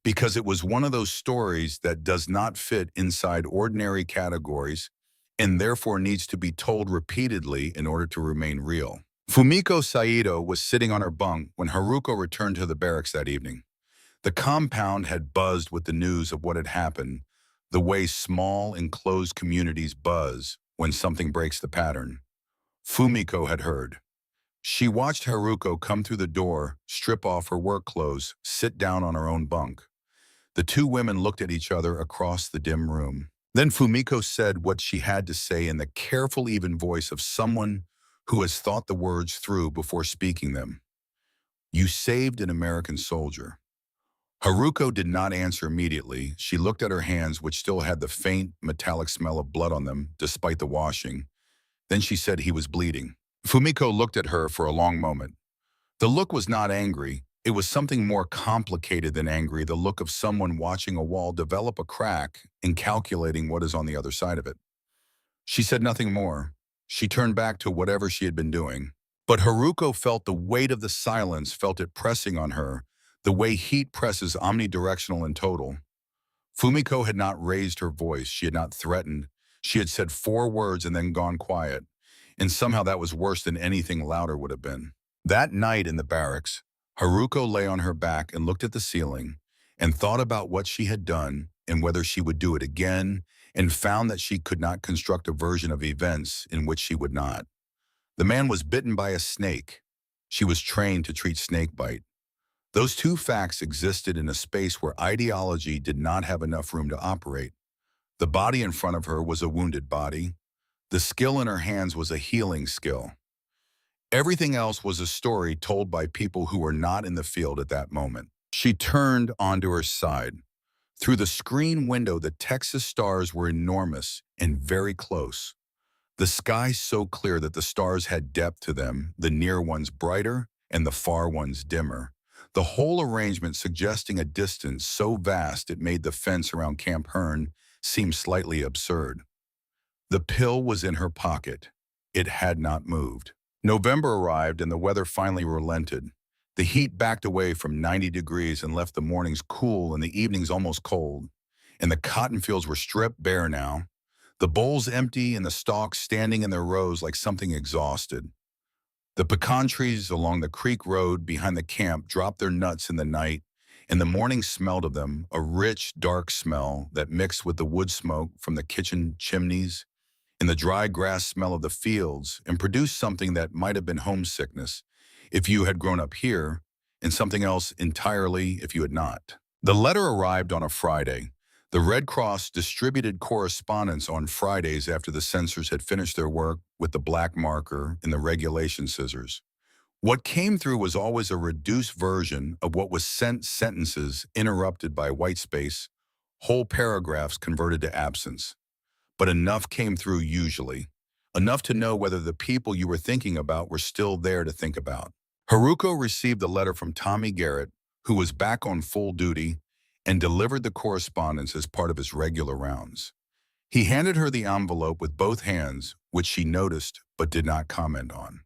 because it was one of those stories that does not fit inside ordinary categories and therefore needs to be told repeatedly in order to remain real. Fumiko Saito was sitting on her bunk when Haruko returned to the barracks that evening. The compound had buzzed with the news of what had happened, the way small, enclosed communities buzz when something breaks the pattern. Fumiko had heard. She watched Haruko come through the door, strip off her work clothes, sit down on her own bunk. The two women looked at each other across the dim room. Then Fumiko said what she had to say in the careful, even voice of someone who has thought the words through before speaking them. "You saved an American soldier." Haruko did not answer immediately. She looked at her hands, which still had the faint, metallic smell of blood on them, despite the washing. Then she said he was bleeding. Fumiko looked at her for a long moment. The look was not angry. It was something more complicated than angry, the look of someone watching a wall develop a crack and calculating what is on the other side of it. She said nothing more. She turned back to whatever she had been doing. But Haruko felt the weight of the silence, felt it pressing on her, the way heat presses omnidirectional and total. Fumiko had not raised her voice. She had not threatened. She had said 4 words and then gone quiet. And somehow that was worse than anything louder would have been. That night in the barracks, Haruko lay on her back and looked at the ceiling and thought about what she had done and whether she would do it again, and found that she could not construct a version of events in which she would not. The man was bitten by a snake. She was trained to treat snakebite. Those two facts existed in a space where ideology did not have enough room to operate. The body in front of her was a wounded body. The skill in her hands was a healing skill. Everything else was a story told by people who were not in the field at that moment. She turned onto her side. Through the screen window, the Texas stars were enormous and very close. The sky so clear that the stars had depth to them, the near ones brighter and the far ones dimmer. The whole arrangement suggesting a distance so vast it made the fence around Camp Hearn seem slightly absurd. The pill was in her pocket. It had not moved. November arrived and the weather finally relented. The heat backed away from 90 degrees and left the mornings cool and the evenings almost cold. And the cotton fields were stripped bare now, the bowls empty and the stalks standing in their rows like something exhausted. The pecan trees along the creek road behind the camp dropped their nuts in the night, and the morning smelled of them, a rich, dark smell that mixed with the wood smoke from the kitchen chimneys and the dry grass smell of the fields and produced something that might have been homesickness if you had grown up here, and something else entirely if you had not. The letter arrived on a Friday. The Red Cross distributed correspondence on Fridays after the censors had finished their work with the black marker and the regulation scissors. What came through was always a reduced version of what was sent, sentences interrupted by white space, whole paragraphs converted to absence. But enough came through usually. enough to know whether the people you were thinking about were still there to think about. Haruko received the letter from Tommy Garrett, who was back on full duty, and delivered the correspondence as part of his regular rounds. He handed her the envelope with both hands, which she noticed but did not comment on.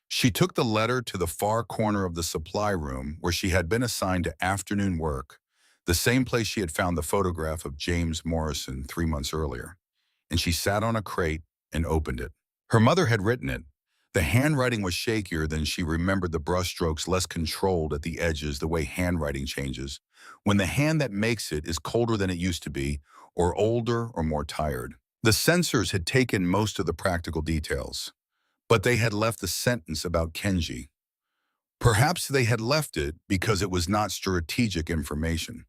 She took the letter to the far corner of the supply room where she had been assigned to afternoon work, the same place she had found the photograph of James Morrison 3 months earlier, and she sat on a crate and opened it. Her mother had written it. The handwriting was shakier than she remembered, the brushstrokes less controlled at the edges, the way handwriting changes when the hand that makes it is colder than it used to be, or older or more tired. The censors had taken most of the practical details, but they had left the sentence about Kenji. Perhaps they had left it because it was not strategic information.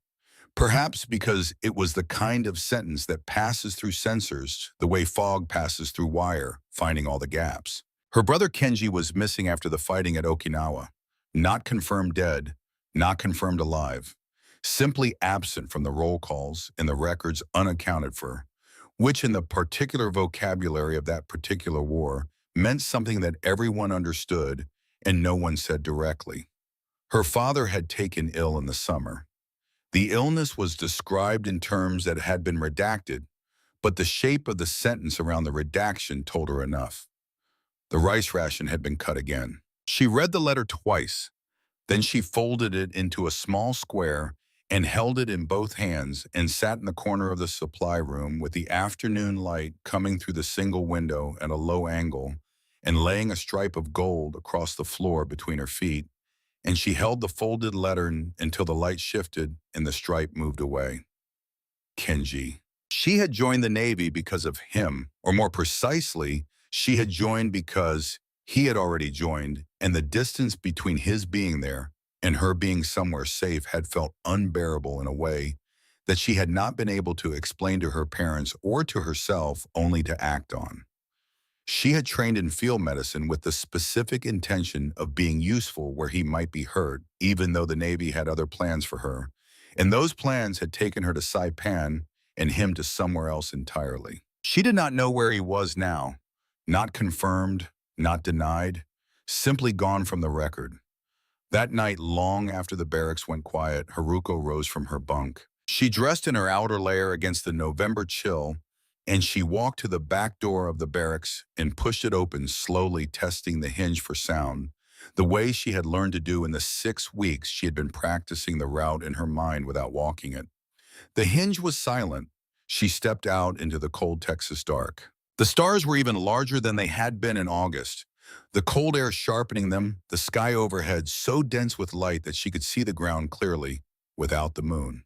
Perhaps because it was the kind of sentence that passes through censors the way fog passes through wire, finding all the gaps. Her brother Kenji was missing after the fighting at Okinawa. Not confirmed dead, not confirmed alive. Simply absent from the roll calls and the records, unaccounted for, which in the particular vocabulary of that particular war meant something that everyone understood and no one said directly. Her father had taken ill in the summer. The illness was described in terms that had been redacted, but the shape of the sentence around the redaction told her enough. The rice ration had been cut again. She read the letter twice. Then she folded it into a small square and held it in both hands and sat in the corner of the supply room with the afternoon light coming through the single window at a low angle and laying a stripe of gold across the floor between her feet, and she held the folded letter until the light shifted and the stripe moved away. Kenji. She had joined the Navy because of him, or more precisely, she had joined because he had already joined, and the distance between his being there and her being somewhere safe had felt unbearable in a way that she had not been able to explain to her parents or to herself, only to act on. She had trained in field medicine with the specific intention of being useful where he might be hurt, even though the Navy had other plans for her, and those plans had taken her to Saipan and him to somewhere else entirely. She did not know where he was now, not confirmed, not denied, simply gone from the record. That night, long after the barracks went quiet, Haruko rose from her bunk. She dressed in her outer layer against the November chill, and she walked to the back door of the barracks and pushed it open slowly, testing the hinge for sound, the way she had learned to do in the 6 weeks she had been practicing the route in her mind without walking it. The hinge was silent. She stepped out into the cold Texas dark. The stars were even larger than they had been in August, the cold air sharpening them, the sky overhead so dense with light that she could see the ground clearly without the moon.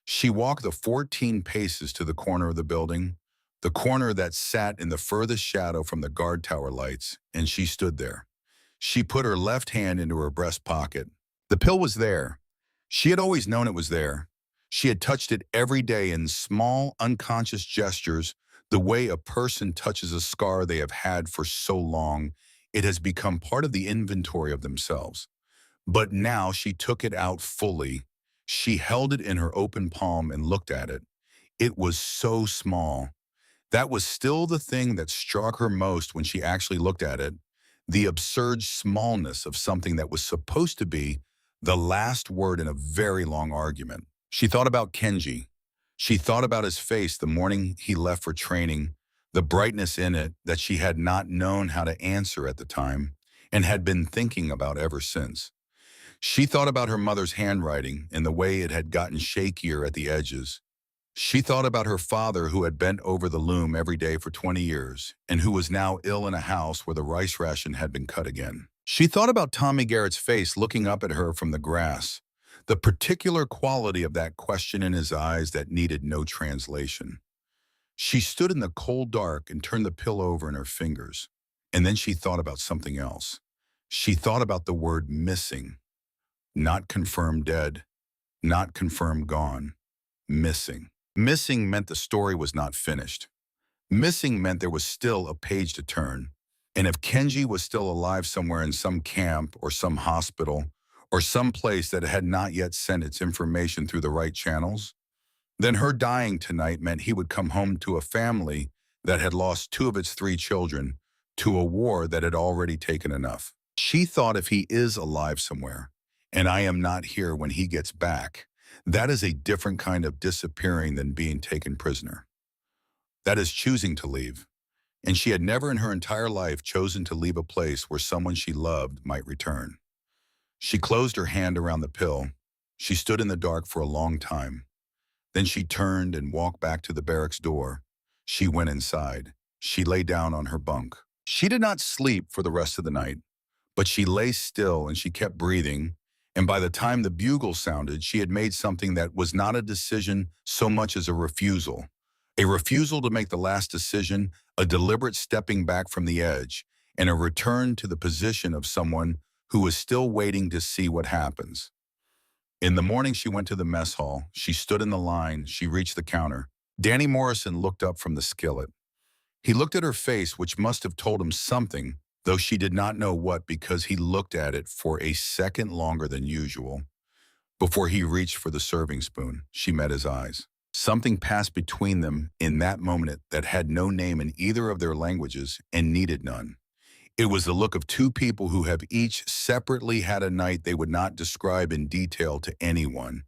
She walked the 14 paces to the corner of the building, the corner that sat in the furthest shadow from the guard tower lights, and she stood there. She put her left hand into her breast pocket. The pill was there. She had always known it was there. She had touched it every day in small, unconscious gestures, the way a person touches a scar they have had for so long it has become part of the inventory of themselves. But now she took it out fully. She held it in her open palm and looked at it. It was so small. That was still the thing that struck her most when she actually looked at it, the absurd smallness of something that was supposed to be the last word in a very long argument. She thought about Kenji. She thought about his face the morning he left for training, the brightness in it that she had not known how to answer at the time and had been thinking about ever since. She thought about her mother's handwriting and the way it had gotten shakier at the edges. She thought about her father, who had bent over the loom every day for 20 years and who was now ill in a house where the rice ration had been cut again. She thought about Tommy Garrett's face looking up at her from the grass, the particular quality of that question in his eyes that needed no translation. She stood in the cold dark and turned the pill over in her fingers, and then she thought about something else. She thought about the word missing. Not confirmed dead, not confirmed gone, missing. Missing meant the story was not finished. Missing meant there was still a page to turn, and if Kenji was still alive somewhere in some camp or some hospital or some place that had not yet sent its information through the right channels, then her dying tonight meant he would come home to a family that had lost 2 of its 3 children, to a war that had already taken enough. She thought if he is alive somewhere, and I am not here when he gets back, that is a different kind of disappearing than being taken prisoner. That is choosing to leave. And she had never in her entire life chosen to leave a place where someone she loved might return. She closed her hand around the pill. She stood in the dark for a long time. Then she turned and walked back to the barracks door. She went inside. She lay down on her bunk. She did not sleep for the rest of the night, but she lay still and she kept breathing. And by the time the bugle sounded, she had made something that was not a decision so much as a refusal. A refusal to make the last decision, a deliberate stepping back from the edge, and a return to the position of someone who is still waiting to see what happens. In the morning, she went to the mess hall. She stood in the line. She reached the counter. Danny Morrison looked up from the skillet. He looked at her face, which must have told him something, though she did not know what, because he looked at it for a second longer than usual. Before he reached for the serving spoon, she met his eyes. Something passed between them in that moment that had no name in either of their languages and needed none. It was the look of two people who have each separately had a night they would not describe in detail to anyone,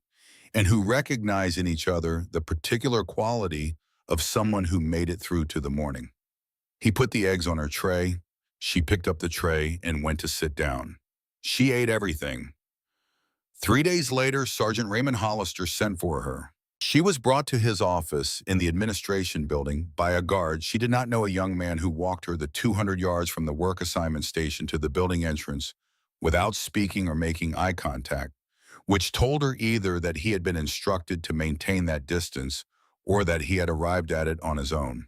and who recognize in each other the particular quality of someone who made it through to the morning. He put the eggs on her tray. She picked up the tray and went to sit down. She ate everything. 3 days later, Sergeant Raymond Hollister sent for her. She was brought to his office in the administration building by a guard. She did not know a young man who walked her the 200 yards from the work assignment station to the building entrance without speaking or making eye contact, which told her either that he had been instructed to maintain that distance or that he had arrived at it on his own.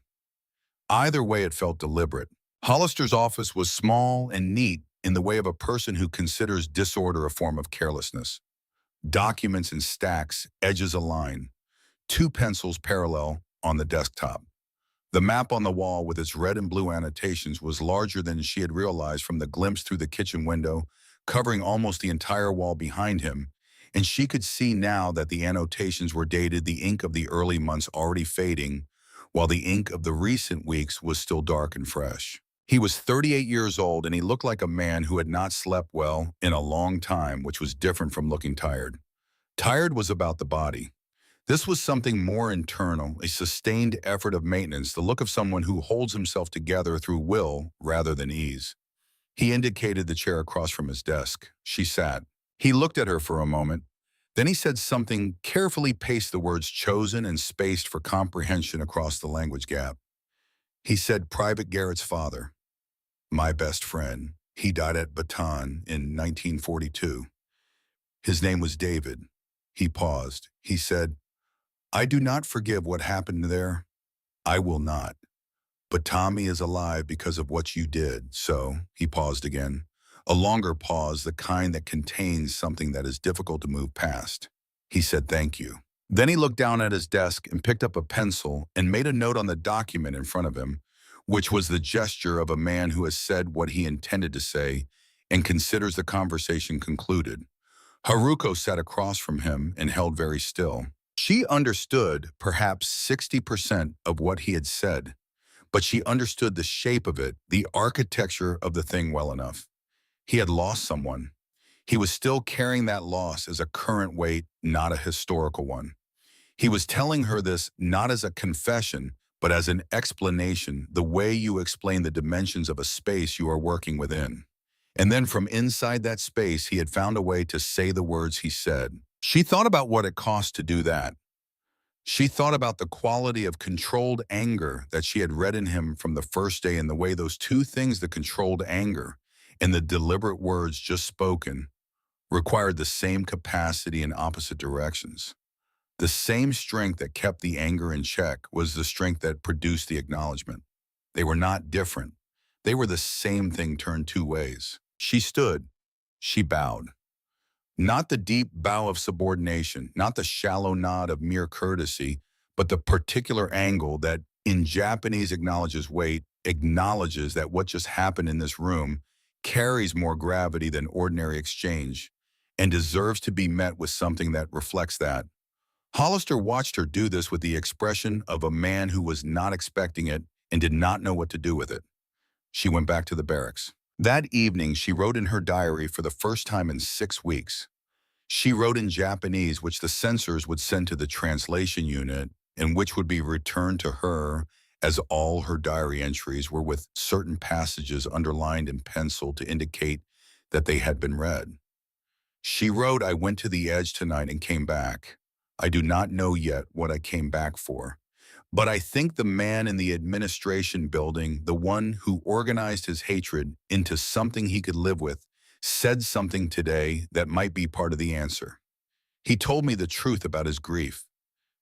Either way, it felt deliberate. Hollister's office was small and neat in the way of a person who considers disorder a form of carelessness. Documents in stacks, edges aligned. 2 pencils parallel on the desktop. The map on the wall with its red and blue annotations was larger than she had realized from the glimpse through the kitchen window, covering almost the entire wall behind him, and she could see now that the annotations were dated, the ink of the early months already fading, while the ink of the recent weeks was still dark and fresh. He was 38 years old, and he looked like a man who had not slept well in a long time, which was different from looking tired. Tired was about the body. This was something more internal, a sustained effort of maintenance, the look of someone who holds himself together through will rather than ease. He indicated the chair across from his desk. She sat. He looked at her for a moment. Then he said something, carefully paced the words chosen and spaced for comprehension across the language gap. He said, Private Garrett's father, my best friend. He died at Bataan in 1942. His name was David. He paused. He said, I do not forgive what happened there. I will not. But Tommy is alive because of what you did. So, he paused again. A longer pause, the kind that contains something that is difficult to move past. He said, thank you. Then he looked down at his desk and picked up a pencil and made a note on the document in front of him, which was the gesture of a man who has said what he intended to say and considers the conversation concluded. Haruko sat across from him and held very still. She understood perhaps 60% of what he had said, but she understood the shape of it, the architecture of the thing well enough. He had lost someone. He was still carrying that loss as a current weight, not a historical one. He was telling her this not as a confession, but as an explanation, the way you explain the dimensions of a space you are working within. And then from inside that space, he had found a way to say the words he said. She thought about what it cost to do that. She thought about the quality of controlled anger that she had read in him from the first day, and the way those two things, the controlled anger and the deliberate words just spoken, required the same capacity in opposite directions. The same strength that kept the anger in check was the strength that produced the acknowledgement. They were not different. They were the same thing turned 2 ways. She stood. She bowed. Not the deep bow of subordination, not the shallow nod of mere courtesy, but the particular angle that in Japanese acknowledges weight, acknowledges that what just happened in this room carries more gravity than ordinary exchange and deserves to be met with something that reflects that. Hollister watched her do this with the expression of a man who was not expecting it and did not know what to do with it. She went back to the barracks. That evening, she wrote in her diary for the first time in 6 weeks. She wrote in Japanese, which the censors would send to the translation unit, and which would be returned to her, as all her diary entries were with certain passages underlined in pencil to indicate that they had been read. She wrote, "I went to the edge tonight and came back. I do not know yet what I came back for. But I think the man in the administration building, the one who organized his hatred into something he could live with, said something today that might be part of the answer. He told me the truth about his grief.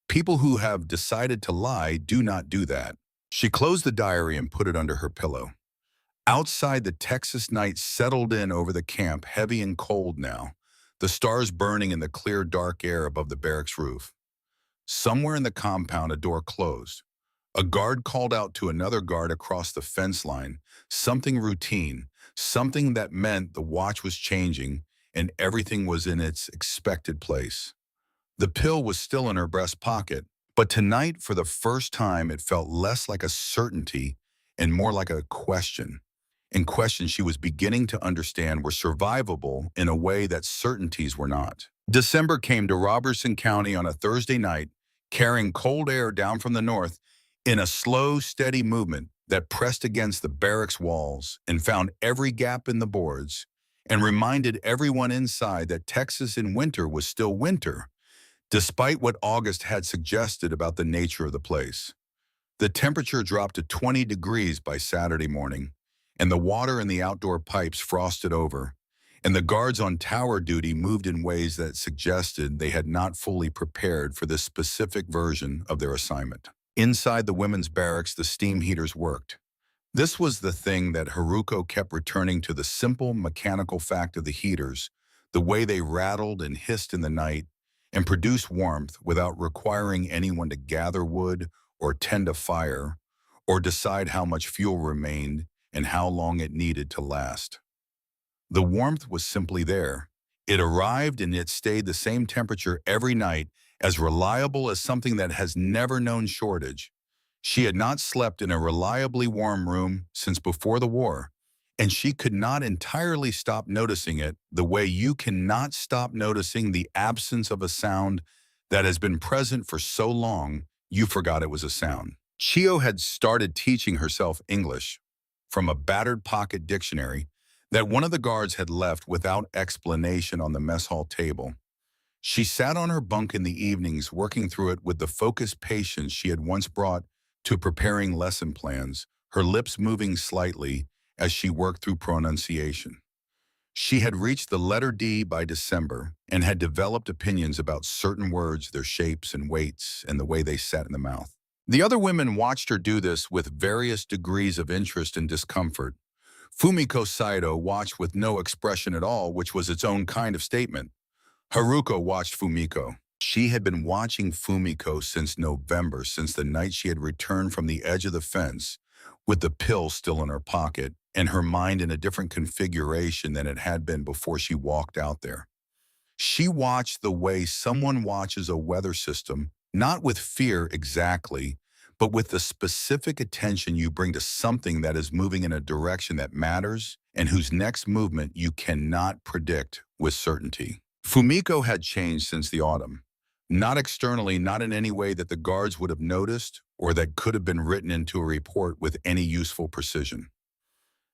People who have decided to lie do not do that." She closed the diary and put it under her pillow. Outside, the Texas night settled in over the camp, heavy and cold now, the stars burning in the clear, dark air above the barracks roof. Somewhere in the compound, a door closed. A guard called out to another guard across the fence line, something routine, something that meant the watch was changing and everything was in its expected place. The pill was still in her breast pocket, but tonight, for the first time, it felt less like a certainty and more like a question. And questions she was beginning to understand were survivable in a way that certainties were not. December came to Robertson County on a Thursday night, carrying cold air down from the north in a slow, steady movement that pressed against the barracks walls and found every gap in the boards and reminded everyone inside that Texas in winter was still winter, despite what August had suggested about the nature of the place. The temperature dropped to 20 degrees by Saturday morning, and the water in the outdoor pipes frosted over, and the guards on tower duty moved in ways that suggested they had not fully prepared for this specific version of their assignment. Inside the women's barracks, the steam heaters worked. This was the thing that Haruko kept returning to, the simple mechanical fact of the heaters, the way they rattled and hissed in the night and produced warmth without requiring anyone to gather wood or tend a fire or decide how much fuel remained and how long it needed to last. The warmth was simply there. It arrived and it stayed the same temperature every night, as reliable as something that has never known shortage. She had not slept in a reliably warm room since before the war, and she could not entirely stop noticing it the way you cannot stop noticing the absence of a sound that has been present for so long you forgot it was a sound. Chio had started teaching herself English from a battered pocket dictionary that one of the guards had left without explanation on the mess hall table. She sat on her bunk in the evenings working through it with the focused patience she had once brought to preparing lesson plans, her lips moving slightly as she worked through pronunciation. She had reached the letter D by December and had developed opinions about certain words, their shapes and weights, and the way they sat in the mouth. The other women watched her do this with various degrees of interest and discomfort. Fumiko Saito watched with no expression at all, which was its own kind of statement. Haruko watched Fumiko. She had been watching Fumiko since November, since the night she had returned from the edge of the fence, with the pill still in her pocket and her mind in a different configuration than it had been before she walked out there. She watched the way someone watches a weather system, not with fear exactly, but with the specific attention you bring to something that is moving in a direction that matters and whose next movement you cannot predict with certainty. Fumiko had changed since the autumn. Not externally, not in any way that the guards would have noticed or that could have been written into a report with any useful precision.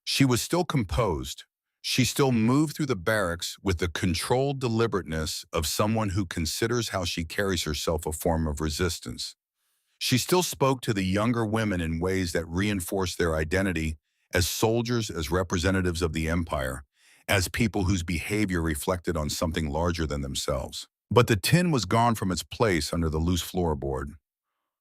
She was still composed. She still moved through the barracks with the controlled deliberateness of someone who considers how she carries herself a form of resistance. She still spoke to the younger women in ways that reinforced their identity as soldiers, as representatives of the empire, as people whose behavior reflected on something larger than themselves. But the tin was gone from its place under the loose floorboard.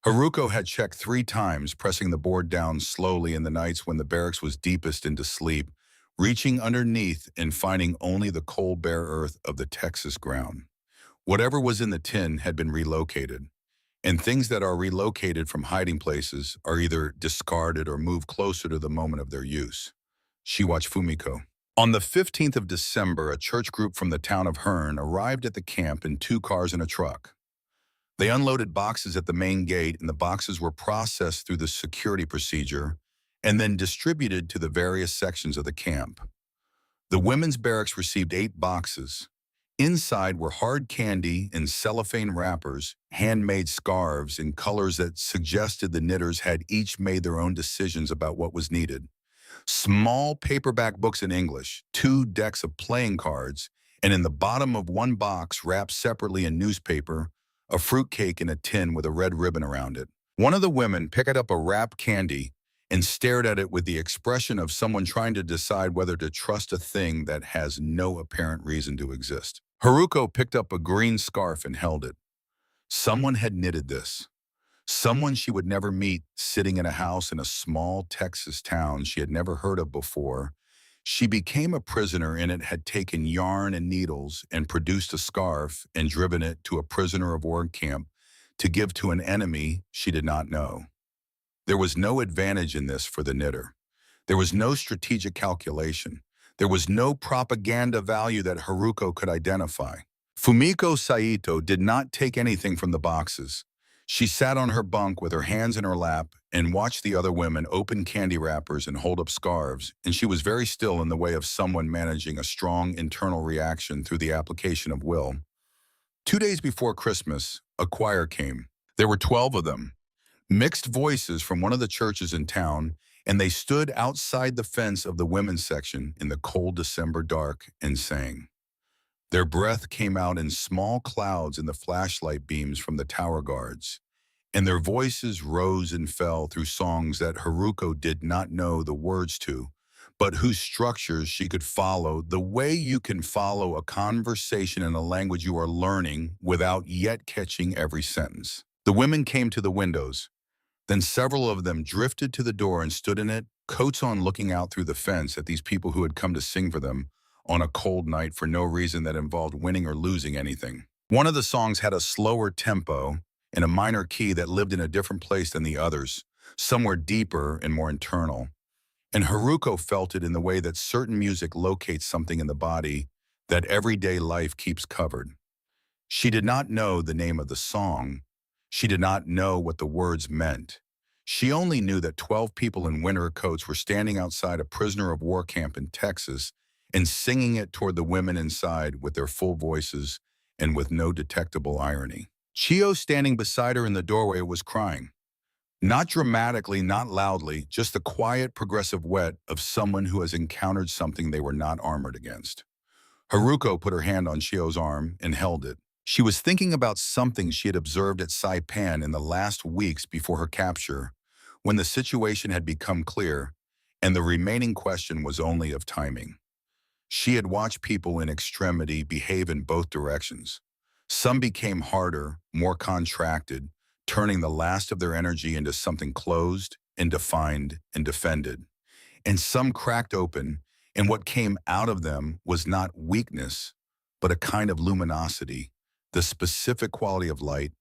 Haruko had checked 3 times, pressing the board down slowly in the nights when the barracks was deepest into sleep, reaching underneath and finding only the cold bare earth of the Texas ground. Whatever was in the tin had been relocated, and things that are relocated from hiding places are either discarded or moved closer to the moment of their use. She watched Fumiko. On the 15th of December, a church group from the town of Hearn arrived at the camp in 2 cars and a truck. They unloaded boxes at the main gate, and the boxes were processed through the security procedure and then distributed to the various sections of the camp. The women's barracks received 8 boxes. Inside were hard candy in cellophane wrappers, handmade scarves in colors that suggested the knitters had each made their own decisions about what was needed. Small paperback books in English, 2 decks of playing cards, and in the bottom of one box, wrapped separately in newspaper, a fruitcake in a tin with a red ribbon around it. One of the women picked up a wrapped candy and stared at it with the expression of someone trying to decide whether to trust a thing that has no apparent reason to exist. Haruko picked up a green scarf and held it. Someone had knitted this. Someone she would never meet, sitting in a house in a small Texas town she had never heard of before. She became a prisoner and it had taken yarn and needles and produced a scarf and driven it to a prisoner of war camp to give to an enemy she did not know. There was no advantage in this for the knitter. There was no strategic calculation. There was no propaganda value that Haruko could identify. Fumiko Saito did not take anything from the boxes. She sat on her bunk with her hands in her lap and watched the other women open candy wrappers and hold up scarves, and she was very still in the way of someone managing a strong internal reaction through the application of will. 2 days before Christmas, a choir came. There were 12 of them, mixed voices from one of the churches in town, and they stood outside the fence of the women's section in the cold December dark and sang. Their breath came out in small clouds in the flashlight beams from the tower guards, and their voices rose and fell through songs that Haruko did not know the words to, but whose structures she could follow the way you can follow a conversation in a language you are learning without yet catching every sentence. The women came to the windows. Then several of them drifted to the door and stood in it, coats on, looking out through the fence at these people who had come to sing for them on a cold night for no reason that involved winning or losing anything. One of the songs had a slower tempo and a minor key that lived in a different place than the others, somewhere deeper and more internal. And Haruko felt it in the way that certain music locates something in the body that everyday life keeps covered. She did not know the name of the song. She did not know what the words meant. She only knew that 12 people in winter coats were standing outside a prisoner of war camp in Texas and singing it toward the women inside with their full voices and with no detectable irony. Chio, standing beside her in the doorway, was crying. Not dramatically, not loudly, just the quiet, progressive wet of someone who has encountered something they were not armored against. Haruko put her hand on Chio's arm and held it. She was thinking about something she had observed at Saipan in the last weeks before her capture, when the situation had become clear, and the remaining question was only of timing. She had watched people in extremity behave in both directions. Some became harder, more contracted, turning the last of their energy into something closed and defined and defended. And some cracked open, and what came out of them was not weakness, but a kind of luminosity, the specific quality of light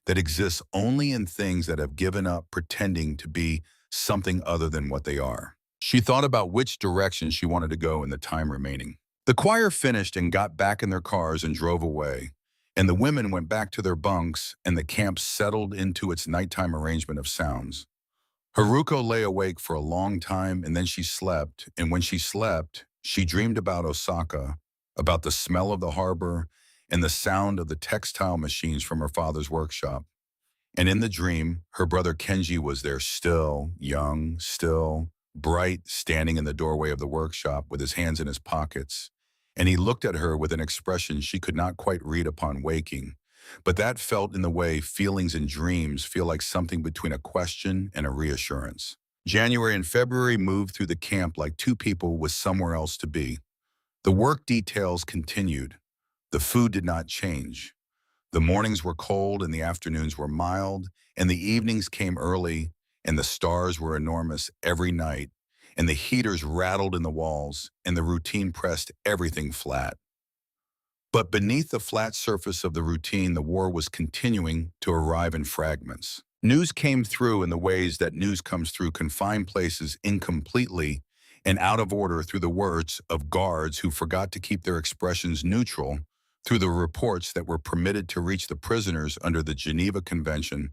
that exists only in things that have given up pretending to be something other than what they are. She thought about which direction she wanted to go in the time remaining. The choir finished and got back in their cars and drove away, and the women went back to their bunks, and the camp settled into its nighttime arrangement of sounds. Haruko lay awake for a long time, and then she slept, and when she slept, she dreamed about Osaka, about the smell of the harbor, and the sound of the textile machines from her father's workshop. And in the dream, her brother Kenji was there, still, young, still, bright, standing in the doorway of the workshop with his hands in his pockets. And he looked at her with an expression she could not quite read upon waking, but that felt in the way feelings in dreams feel, like something between a question and a reassurance. January and February moved through the camp like two people with somewhere else to be. The work details continued. The food did not change. The mornings were cold and the afternoons were mild, and the evenings came early, and the stars were enormous every night, and the heaters rattled in the walls, and the routine pressed everything flat. But beneath the flat surface of the routine, the war was continuing to arrive in fragments. News came through in the ways that news comes through confined places, incompletely and out of order, through the words of guards who forgot to keep their expressions neutral, through the reports that were permitted to reach the prisoners under the Geneva Convention,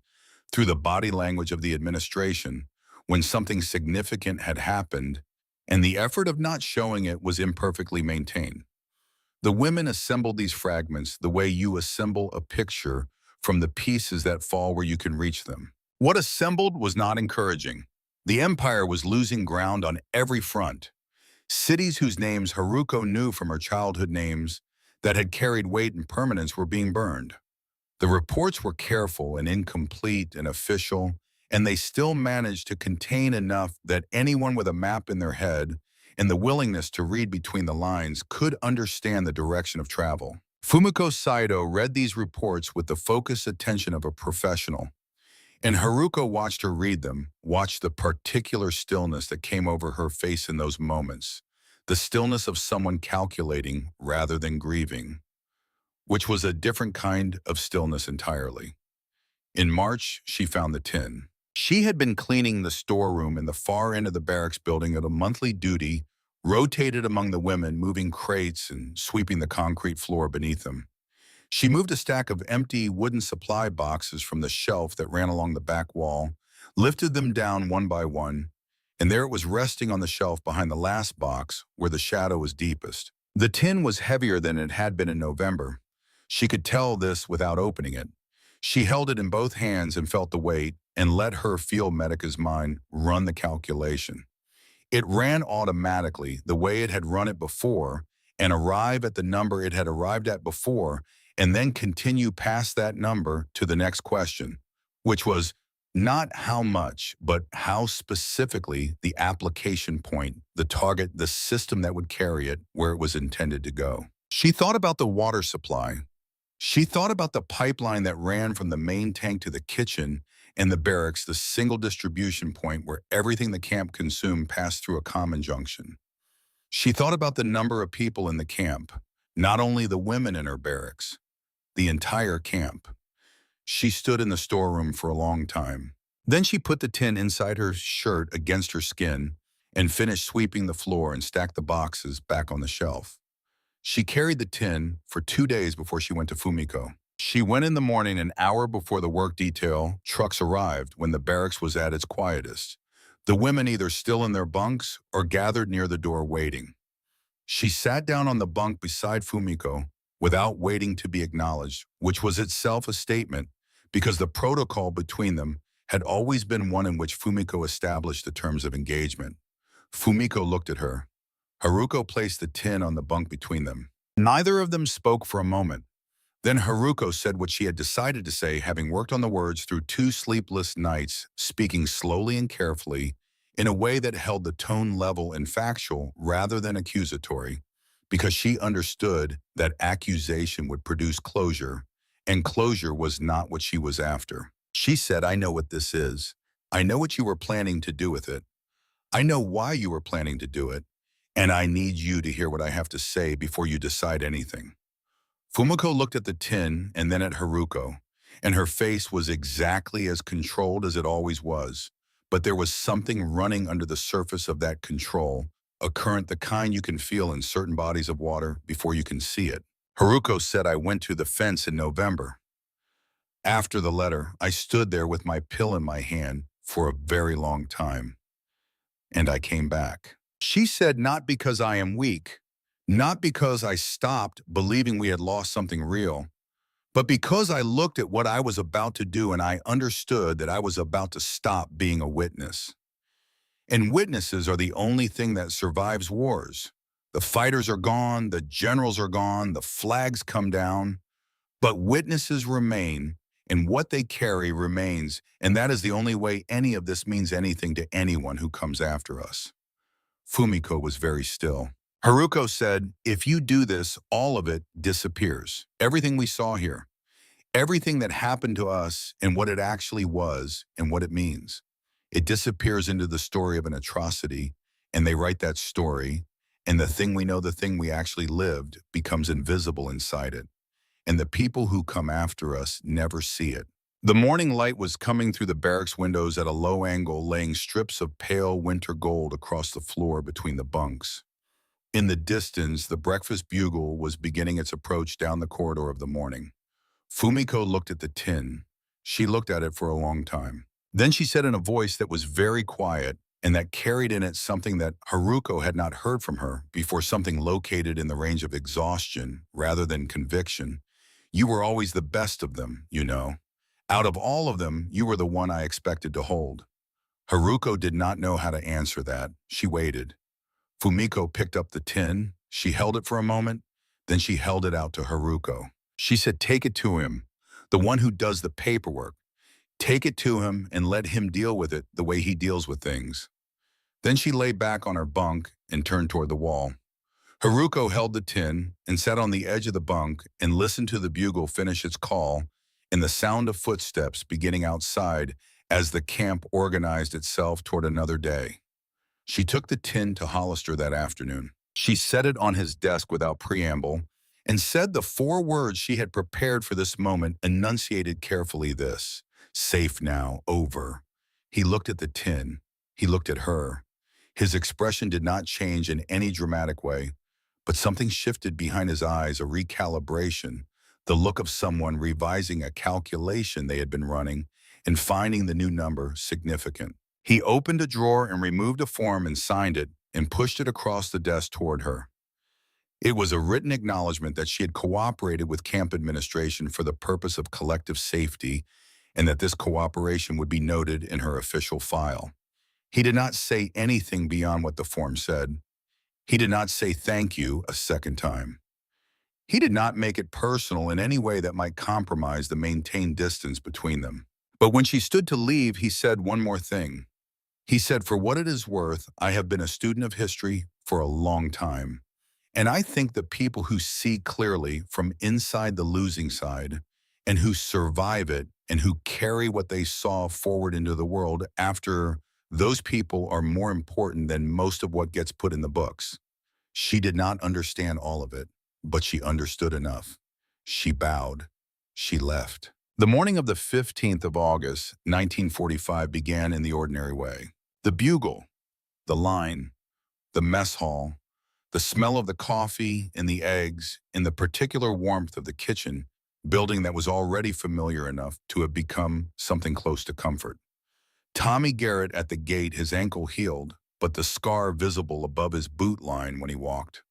through the body language of the administration, when something significant had happened, and the effort of not showing it was imperfectly maintained. The women assembled these fragments the way you assemble a picture from the pieces that fall where you can reach them. What assembled was not encouraging. The empire was losing ground on every front. Cities whose names Haruko knew from her childhood names that had carried weight and permanence were being burned. The reports were careful and incomplete and official, and they still managed to contain enough that anyone with a map in their head and the willingness to read between the lines could understand the direction of travel. Fumiko Saito read these reports with the focused attention of a professional, and Haruko watched her read them, watched the particular stillness that came over her face in those moments, the stillness of someone calculating rather than grieving, which was a different kind of stillness entirely. In March, she found the tin. She had been cleaning the storeroom in the far end of the barracks building at a monthly duty, rotated among the women, moving crates and sweeping the concrete floor beneath them. She moved a stack of empty wooden supply boxes from the shelf that ran along the back wall, lifted them down one by one, and there it was resting on the shelf behind the last box where the shadow was deepest. The tin was heavier than it had been in November. She could tell this without opening it. She held it in both hands and felt the weight and let her feel Medica's mind run the calculation. It ran automatically the way it had run it before and arrive at the number it had arrived at before and then continue past that number to the next question, which was not how much, but how specifically the application point, the target, the system that would carry it where it was intended to go. She thought about the water supply. She thought about the pipeline that ran from the main tank to the kitchen and the barracks, the single distribution point where everything the camp consumed passed through a common junction. She thought about the number of people in the camp, not only the women in her barracks, the entire camp. She stood in the storeroom for a long time. Then she put the tin inside her shirt against her skin and finished sweeping the floor and stacked the boxes back on the shelf. She carried the tin for 2 days before she went to Fumiko. She went in the morning an hour before the work detail trucks arrived when the barracks was at its quietest. The women either still in their bunks or gathered near the door waiting. She sat down on the bunk beside Fumiko without waiting to be acknowledged, which was itself a statement because the protocol between them had always been one in which Fumiko established the terms of engagement. Fumiko looked at her. Haruko placed the tin on the bunk between them. Neither of them spoke for a moment. Then Haruko said what she had decided to say, having worked on the words through 2 sleepless nights, speaking slowly and carefully, in a way that held the tone level and factual rather than accusatory, because she understood that accusation would produce closure, and closure was not what she was after. She said, "I know what this is. I know what you were planning to do with it. I know why you were planning to do it. And I need you to hear what I have to say before you decide anything." Fumiko looked at the tin and then at Haruko, and her face was exactly as controlled as it always was. But there was something running under the surface of that control, a current the kind you can feel in certain bodies of water before you can see it. Haruko said, "I went to the fence in November. After the letter, I stood there with my pill in my hand for a very long time. And I came back." She said, "Not because I am weak, not because I stopped believing we had lost something real, but because I looked at what I was about to do and I understood that I was about to stop being a witness. And witnesses are the only thing that survives wars. The fighters are gone, the generals are gone, the flags come down, but witnesses remain, and what they carry remains, and that is the only way any of this means anything to anyone who comes after us." Fumiko was very still. Haruko said, "If you do this, all of it disappears. Everything we saw here. Everything that happened to us and what it actually was and what it means. It disappears into the story of an atrocity, and they write that story, and the thing we know, the thing we actually lived, becomes invisible inside it. And the people who come after us never see it." The morning light was coming through the barracks windows at a low angle, laying strips of pale winter gold across the floor between the bunks. In the distance, the breakfast bugle was beginning its approach down the corridor of the morning. Fumiko looked at the tin. She looked at it for a long time. Then she said in a voice that was very quiet and that carried in it something that Haruko had not heard from her before, something located in the range of exhaustion rather than conviction. "You were always the best of them, you know. Out of all of them, you were the one I expected to hold." Haruko did not know how to answer that. She waited. Fumiko picked up the tin. She held it for a moment. Then she held it out to Haruko. She said, "Take it to him, the one who does the paperwork. Take it to him and let him deal with it the way he deals with things." Then she lay back on her bunk and turned toward the wall. Haruko held the tin and sat on the edge of the bunk and listened to the bugle finish its call and the sound of footsteps beginning outside as the camp organized itself toward another day. She took the tin to Hollister that afternoon. She set it on his desk without preamble and said the 4 words she had prepared for this moment, enunciated carefully: this, safe now, over. He looked at the tin. He looked at her. His expression did not change in any dramatic way, but something shifted behind his eyes, a recalibration, the look of someone revising a calculation they had been running and finding the new number significant. He opened a drawer and removed a form and signed it and pushed it across the desk toward her. It was a written acknowledgement that she had cooperated with camp administration for the purpose of collective safety and that this cooperation would be noted in her official file. He did not say anything beyond what the form said. He did not say thank you a second time. He did not make it personal in any way that might compromise the maintained distance between them. But when she stood to leave, he said one more thing. He said, "For what it is worth, I have been a student of history for a long time. And I think the people who see clearly from inside the losing side and who survive it and who carry what they saw forward into the world after, those people are more important than most of what gets put in the books." She did not understand all of it, but she understood enough. She bowed. She left. The morning of the 15th of August, 1945 began in the ordinary way. The bugle, the line, the mess hall, the smell of the coffee and the eggs, and the particular warmth of the kitchen, building that was already familiar enough to have become something close to comfort. Tommy Garrett at the gate, his ankle healed, but the scar visible above his boot line when he walked.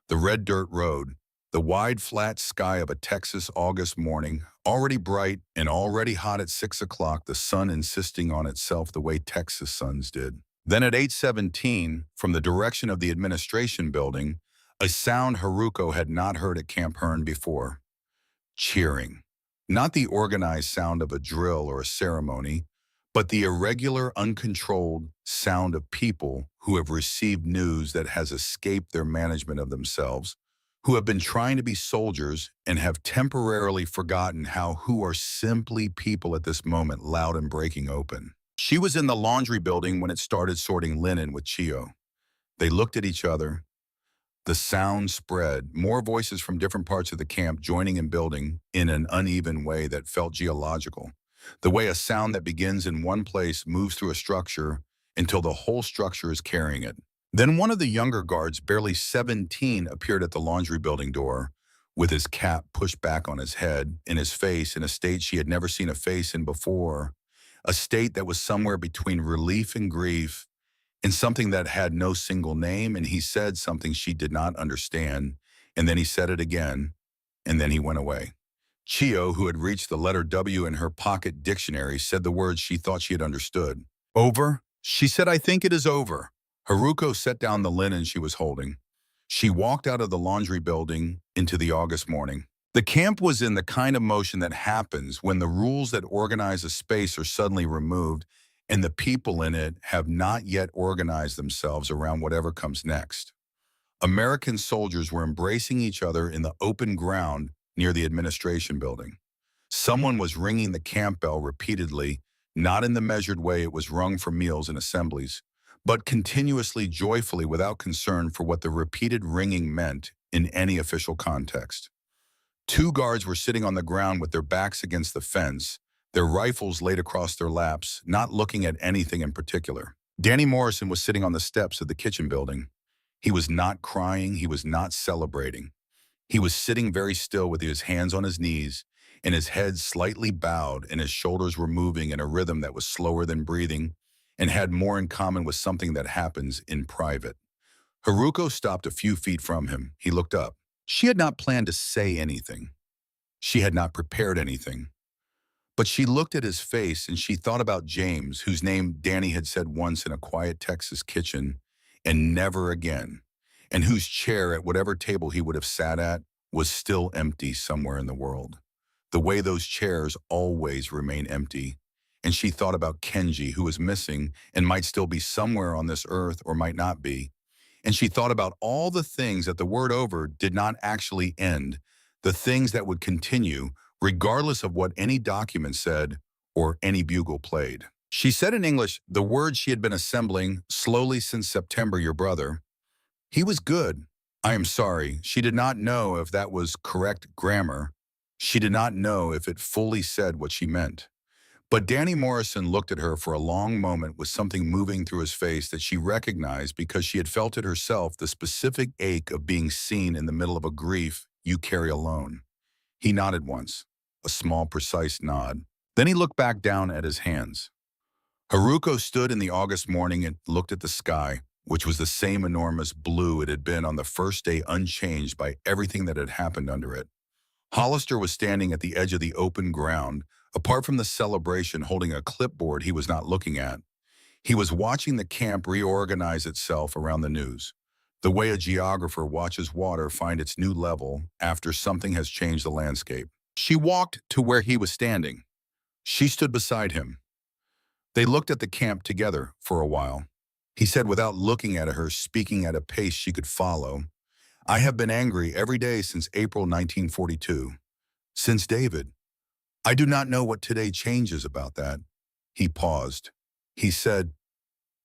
The red dirt road, the wide flat sky of a Texas August morning, already bright and already hot at 6 o'clock, the sun insisting on itself the way Texas suns did. Then at 8:17, from the direction of the administration building, a sound Haruko had not heard at Camp Hearn before. Cheering. Not the organized sound of a drill or a ceremony, but the irregular, uncontrolled sound of people who have received news that has escaped their management of themselves, who have been trying to be soldiers and have temporarily forgotten who are simply people at this moment, loud and breaking open. She was in the laundry building when it started sorting linen with Chio. They looked at each other. The sound spread, more voices from different parts of the camp joining and building in an uneven way that felt geological. The way a sound that begins in one place moves through a structure until the whole structure is carrying it. Then one of the younger guards, barely 17, appeared at the laundry building door with his cap pushed back on his head, in his face, in a state she had never seen a face in before, a state that was somewhere between relief and grief, and something that had no single name, and he said something she did not understand, and then he said it again, and then he went away. Chio, who had reached the letter W in her pocket dictionary, said the words she thought she had understood. "Over?" She said, "I think it is over." Haruko set down the linen she was holding. She walked out of the laundry building into the August morning. The camp was in the kind of motion that happens when the rules that organize a space are suddenly removed and the people in it have not yet organized themselves around whatever comes next. American soldiers were embracing each other in the open ground near the administration building. Someone was ringing the camp bell repeatedly, not in the measured way it was rung for meals and assemblies, but continuously, joyfully, without concern for what the repeated ringing meant in any official context. 2 guards were sitting on the ground with their backs against the fence, their rifles laid across their laps, not looking at anything in particular. Danny Morrison was sitting on the steps of the kitchen building. He was not crying, he was not celebrating. He was sitting very still with his hands on his knees, and his head slightly bowed and his shoulders were moving in a rhythm that was slower than breathing and had more in common with something that happens in private. Haruko stopped a few feet from him. He looked up. She had not planned to say anything. She had not prepared anything. But she looked at his face and she thought about James, whose name Danny had said once in a quiet Texas kitchen, and never again, and whose chair at whatever table he would have sat at was still empty somewhere in the world. The way those chairs always remain empty. And she thought about Kenji, who was missing and might still be somewhere on this earth or might not be. And she thought about all the things that the word over did not actually end, the things that would continue, regardless of what any document said or any bugle played. She said in English the words she had been assembling slowly since September, your brother. He was good. I am sorry. She did not know if that was correct grammar. She did not know if it fully said what she meant. But Danny Morrison looked at her for a long moment with something moving through his face that she recognized because she had felt it herself, the specific ache of being seen in the middle of a grief you carry alone. He nodded once, a small, precise nod. Then he looked back down at his hands. Haruko stood in the August morning and looked at the sky, which was the same enormous blue it had been on the first day, unchanged by everything that had happened under it. Hollister was standing at the edge of the open ground, apart from the celebration, holding a clipboard he was not looking at. He was watching the camp reorganize itself around the news, the way a geographer watches water find its new level after something has changed the landscape. She walked to where he was standing. She stood beside him. They looked at the camp together for a while. He said without looking at her, speaking at a pace she could follow, I have been angry every day since April 1942. Since David. I do not know what today changes about that. He paused. He said,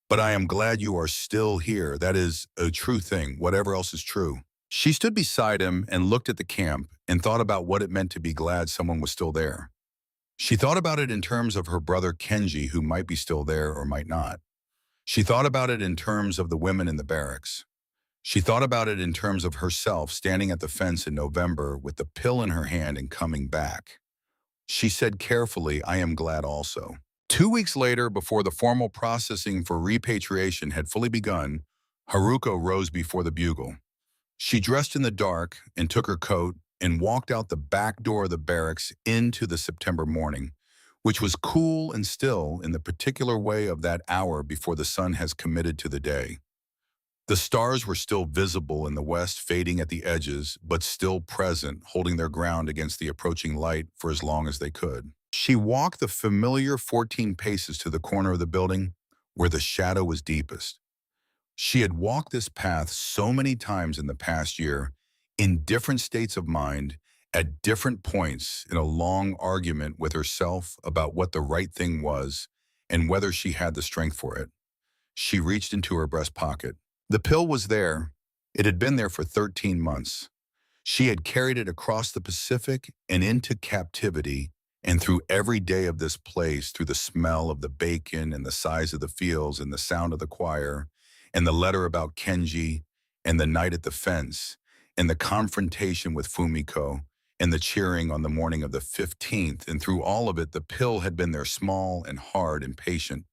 but I am glad you are still here. That is a true thing, whatever else is true. She stood beside him and looked at the camp and thought about what it meant to be glad someone was still there. She thought about it in terms of her brother Kenji, who might be still there or might not. She thought about it in terms of the women in the barracks. She thought about it in terms of herself standing at the fence in November with the pill in her hand and coming back. She said carefully, I am glad also. 2 weeks later, before the formal processing for repatriation had fully begun, Haruko rose before the bugle. She dressed in the dark and took her coat and walked out the back door of the barracks into the September morning, which was cool and still in the particular way of that hour before the sun has committed to the day. The stars were still visible in the west, fading at the edges, but still present, holding their ground against the approaching light for as long as they could. She walked the familiar 14 paces to the corner of the building where the shadow was deepest. She had walked this path so many times in the past year, in different states of mind, at different points in a long argument with herself about what the right thing was and whether she had the strength for it. She reached into her breast pocket. The pill was there. It had been there for 13 months. She had carried it across the Pacific and into captivity, and through every day of this place, through the smell of the bacon and the size of the fields and the sound of the choir, and the letter about Kenji, and the night at the fence, and the confrontation with Fumiko, and the cheering on the morning of the 15th, and through all of it, the pill had been there, small and hard and patient,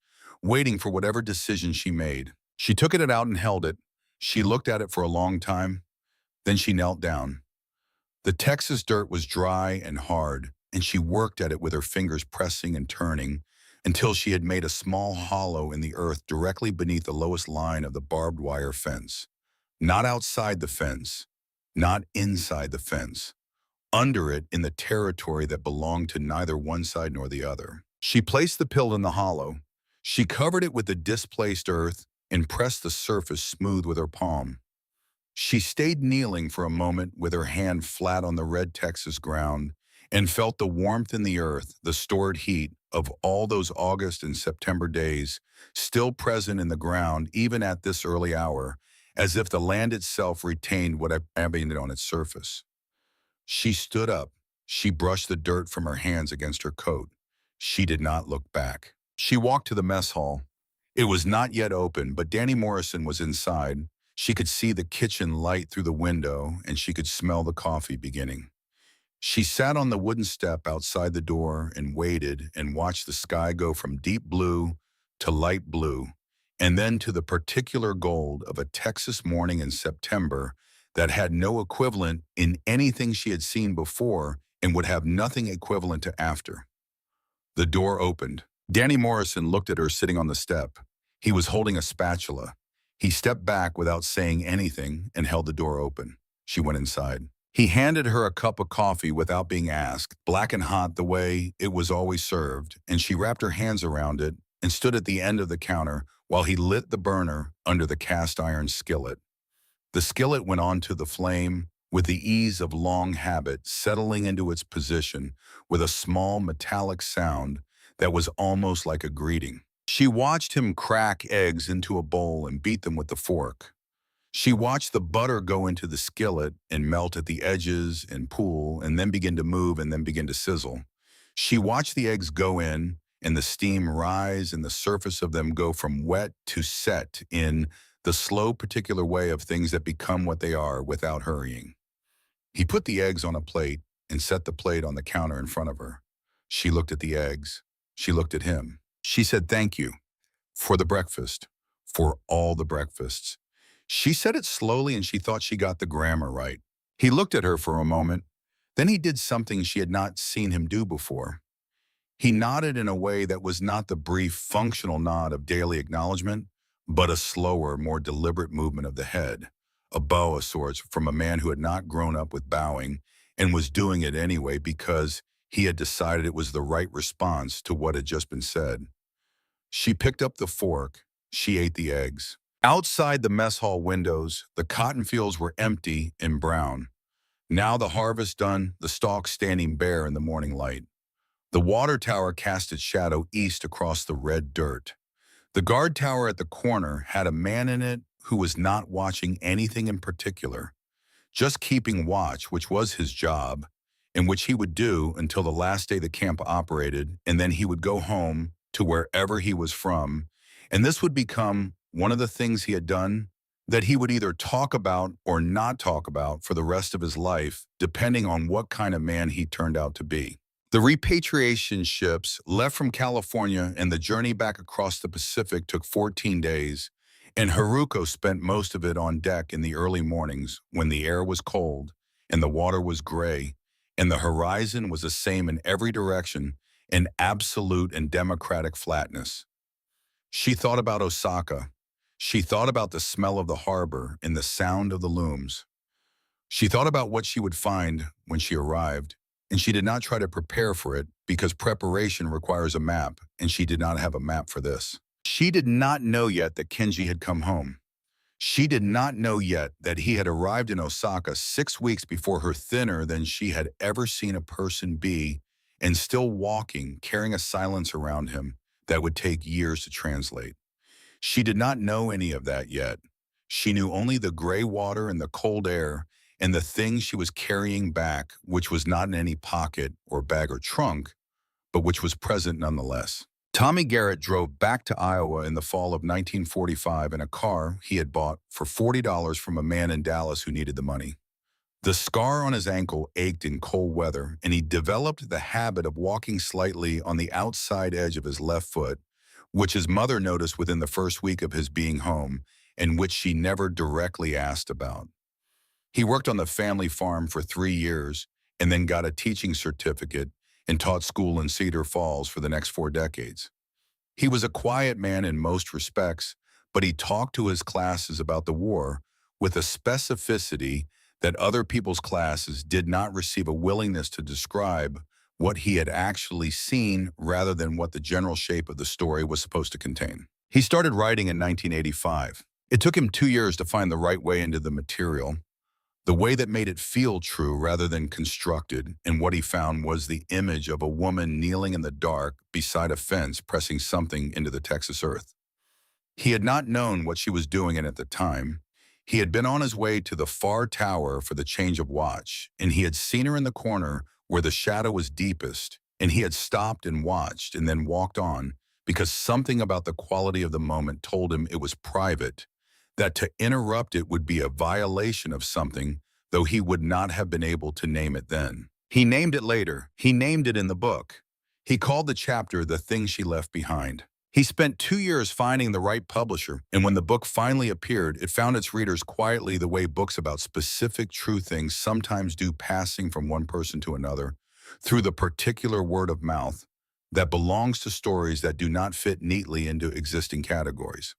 waiting for whatever decision she made. She took it out and held it. She looked at it for a long time. Then she knelt down. The Texas dirt was dry and hard, and she worked at it with her fingers pressing and turning until she had made a small hollow in the earth directly beneath the lowest line of the barbed wire fence. Not outside the fence, not inside the fence. Under it in the territory that belonged to neither one side nor the other. She placed the pill in the hollow. She covered it with the displaced earth and pressed the surface smooth with her palm. She stayed kneeling for a moment with her hand flat on the red Texas ground and felt the warmth in the earth, the stored heat of all those August and September days still present in the ground even at this early hour, as if the land itself retained what had happened on its surface. She stood up. She brushed the dirt from her hands against her coat. She did not look back. She walked to the mess hall. It was not yet open, but Danny Morrison was inside. She could see the kitchen light through the window, and she could smell the coffee beginning. She sat on the wooden step outside the door and waited and watched the sky go from deep blue to light blue, and then to the particular gold of a Texas morning in September that had no equivalent in anything she had seen before and would have nothing equivalent to after. The door opened. Danny Morrison looked at her sitting on the step. He was holding a spatula. He stepped back without saying anything and held the door open. She went inside. He handed her a cup of coffee without being asked, black and hot the way it was always served, and she wrapped her hands around it and stood at the end of the counter while he lit the burner under the cast iron skillet. The skillet went on to the flame with the ease of long habit, settling into its position with a small metallic sound that was almost like a greeting. She watched him crack eggs into a bowl and beat them with the fork. She watched the butter go into the skillet and melt at the edges and pool and then begin to move and then begin to sizzle. She watched the eggs go in and the steam rise and the surface of them go from wet to set in the slow particular way of things that become what they are without hurrying. He put the eggs on a plate and set the plate on the counter in front of her. She looked at the eggs. She looked at him. She said, "Thank you for the breakfast, for all the breakfasts." She said it slowly and she thought she got the grammar right. He looked at her for a moment. Then he did something she had not seen him do before. He nodded in a way that was not the brief, functional nod of daily acknowledgement, but a slower, more deliberate movement of the head, a bow of sorts from a man who had not grown up with bowing and was doing it anyway because he had decided it was the right response to what had just been said. She picked up the fork. She ate the eggs. Outside the mess hall windows, the cotton fields were empty and brown. Now the harvest done, the stalks standing bare in the morning light. The water tower cast its shadow east across the red dirt. The guard tower at the corner had a man in it who was not watching anything in particular, just keeping watch, which was his job, and which he would do until the last day the camp operated, and then he would go home to wherever he was from, and this would become one of the things he had done that he would either talk about or not talk about for the rest of his life, depending on what kind of man he turned out to be. The repatriation ships left from California and the journey back across the Pacific took 14 days, and Haruko spent most of it on deck in the early mornings when the air was cold and the water was gray and the horizon was the same in every direction in absolute and democratic flatness. She thought about Osaka. She thought about the smell of the harbor and the sound of the looms. She thought about what she would find when she arrived, and she did not try to prepare for it because preparation requires a map, and she did not have a map for this. She did not know yet that Kenji had come home. She did not know yet that he had arrived in Osaka 6 weeks before her, thinner than she had ever seen a person be, and still walking, carrying a silence around him that would take years to translate. She did not know any of that yet. She knew only the gray water and the cold air and the thing she was carrying back, which was not in any pocket or bag or trunk, but which was present nonetheless. Tommy Garrett drove back to Iowa in the fall of 1945 in a car he had bought for $40 from a man in Dallas who needed the money. The scar on his ankle ached in cold weather, and he developed the habit of walking slightly on the outside edge of his left foot, which his mother noticed within the first week of his being home, and which she never directly asked about. He worked on the family farm for 3 years and then got a teaching certificate and taught school in Cedar Falls for the next 4 decades. He was a quiet man in most respects, but he talked to his classes about the war with a specificity that other people's classes did not receive a willingness to describe what he had actually seen rather than what the general shape of the story was supposed to contain. He started writing in 1985. It took him 2 years to find the right way into the material, the way that made it feel true rather than constructed, and what he found was the image of a woman kneeling in the dark beside a fence pressing something into the Texas earth. He had not known what she was doing at the time. He had been on his way to the far tower for the change of watch, and he had seen her in the corner where the shadow was deepest, and he had stopped and watched and then walked on because something about the quality of the moment told him it was private, that to interrupt it would be a violation of something, though he would not have been able to name it then. He named it later. He named it in the book. He called the chapter The Thing She Left Behind. He spent 2 years finding the right publisher, and when the book finally appeared, it found its readers quietly the way books about specific true things sometimes do, passing from one person to another, through the particular word of mouth that belongs to stories that do not fit neatly into existing categories.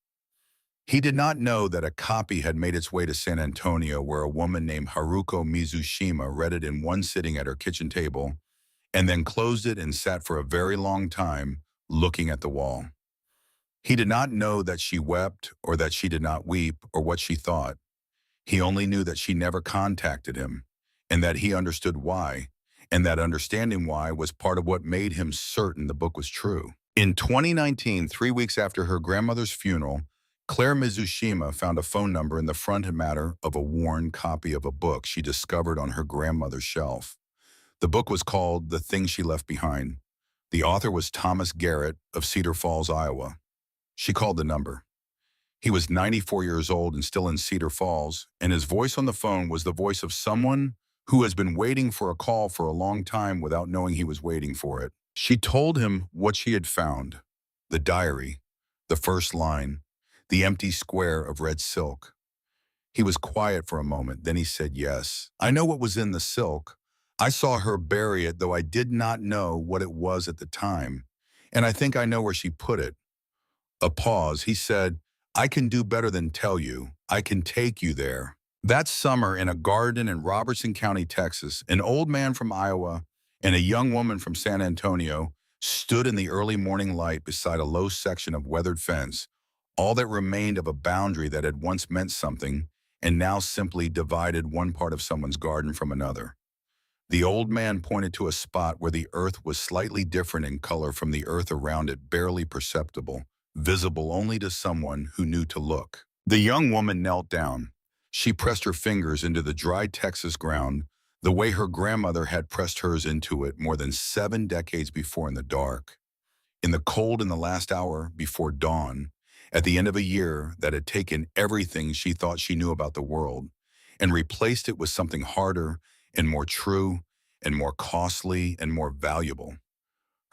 He did not know that a copy had made its way to San Antonio, where a woman named Haruko Mizushima read it in one sitting at her kitchen table and then closed it and sat for a very long time looking at the wall. He did not know that she wept or that she did not weep or what she thought. He only knew that she never contacted him and that he understood why, and that understanding why was part of what made him certain the book was true. In 2019, 3 weeks after her grandmother's funeral, Claire Mizushima found a phone number in the front matter of a worn copy of a book she discovered on her grandmother's shelf. The book was called The Thing She Left Behind. The author was Thomas Garrett of Cedar Falls, Iowa. She called the number. He was 94 years old and still in Cedar Falls, and his voice on the phone was the voice of someone who has been waiting for a call for a long time without knowing he was waiting for it. She told him what she had found: the diary, the first line, the empty square of red silk. He was quiet for a moment, then he said, "Yes, I know what was in the silk. I saw her bury it, though I did not know what it was at the time. And I think I know where she put it." A pause. He said, "I can do better than tell you. I can take you there." That summer, in a garden in Robertson County, Texas, an old man from Iowa and a young woman from San Antonio stood in the early morning light beside a low section of weathered fence, all that remained of a boundary that had once meant something and now simply divided one part of someone's garden from another. The old man pointed to a spot where the earth was slightly different in color from the earth around it, barely perceptible, visible only to someone who knew to look. The young woman knelt down. She pressed her fingers into the dry Texas ground the way her grandmother had pressed hers into it more than 7 decades before, in the dark, in the cold, in the last hour before dawn, at the end of a year that had taken everything she thought she knew about the world and replaced it with something harder and more true and more costly and more valuable.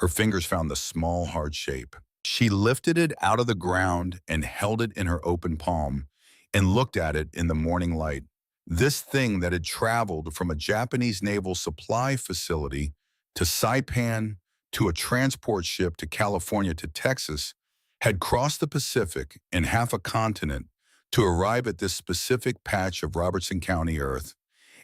Her fingers found the small, hard shape. She lifted it out of the ground and held it in her open palm and looked at it in the morning light. This thing that had traveled from a Japanese naval supply facility to Saipan to a transport ship to California to Texas had crossed the Pacific and half a continent to arrive at this specific patch of Robertson County earth,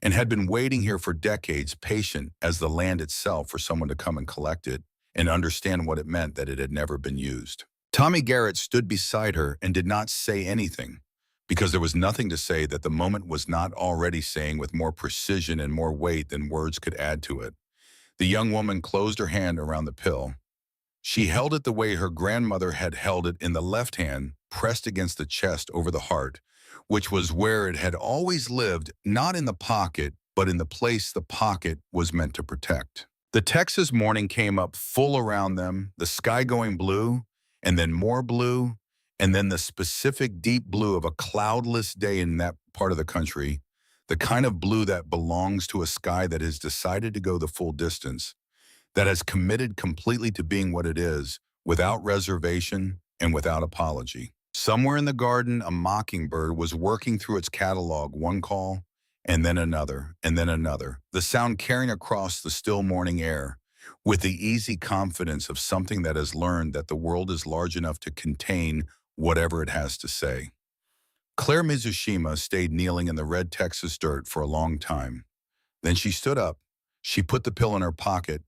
and had been waiting here for decades, patient as the land itself, for someone to come and collect it and understand what it meant that it had never been used. Tommy Garrett stood beside her and did not say anything, because there was nothing to say that the moment was not already saying with more precision and more weight than words could add to it. The young woman closed her hand around the pill. She held it the way her grandmother had held it, in the left hand, pressed against the chest over the heart, which was where it had always lived, not in the pocket, but in the place the pocket was meant to protect. The Texas morning came up full around them, the sky going blue, and then more blue, and then the specific deep blue of a cloudless day in that part of the country, the kind of blue that belongs to a sky that has decided to go the full distance, that has committed completely to being what it is, without reservation and without apology. Somewhere in the garden, a mockingbird was working through its catalog, one call, and then another, the sound carrying across the still morning air, with the easy confidence of something that has learned that the world is large enough to contain whatever it has to say. Claire Mizushima stayed kneeling in the red Texas dirt for a long time. Then she stood up. She put the pill in her pocket.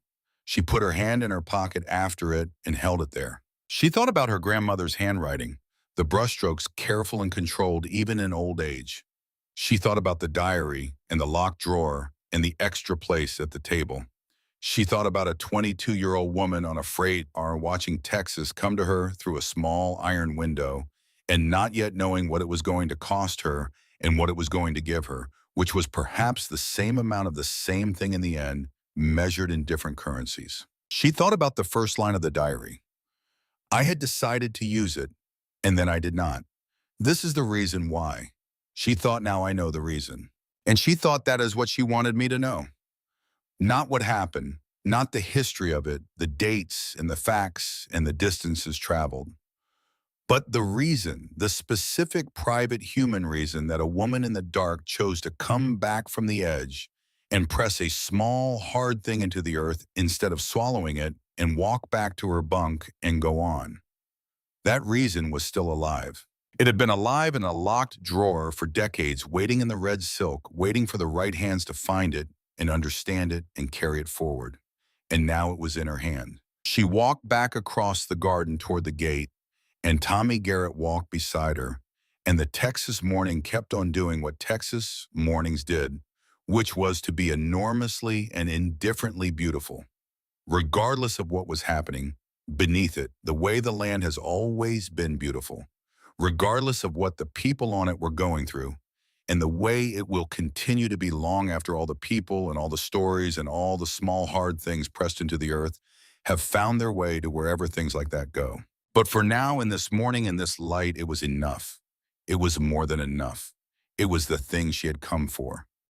She put her hand in her pocket after it and held it there. She thought about her grandmother's handwriting, the brushstrokes careful and controlled even in old age. She thought about the diary and the locked drawer and the extra place at the table. She thought about a 22-year-old woman on a freight car watching Texas come to her through a small iron window and not yet knowing what it was going to cost her and what it was going to give her, which was perhaps the same amount of the same thing in the end, measured in different currencies. She thought about the first line of the diary. "I had decided to use it, and then I did not. This is the reason why." She thought, "Now I know the reason." And she thought that is what she wanted me to know. Not what happened, not the history of it, the dates and the facts and the distances traveled, but the reason, the specific private human reason that a woman in the dark chose to come back from the edge and press a small, hard thing into the earth instead of swallowing it and walk back to her bunk and go on. That reason was still alive. It had been alive in a locked drawer for decades, waiting in the red silk, waiting for the right hands to find it and understand it and carry it forward. And now it was in her hand. She walked back across the garden toward the gate, and Tommy Garrett walked beside her, and the Texas morning kept on doing what Texas mornings did, which was to be enormously and indifferently beautiful. Regardless of what was happening beneath it, the way the land has always been beautiful, regardless of what the people on it were going through, and the way it will continue to be long after all the people and all the stories and all the small hard things pressed into the earth have found their way to wherever things like that go. But for now, in this morning, in this light, it was enough. It was more than enough. It was the thing she had come for.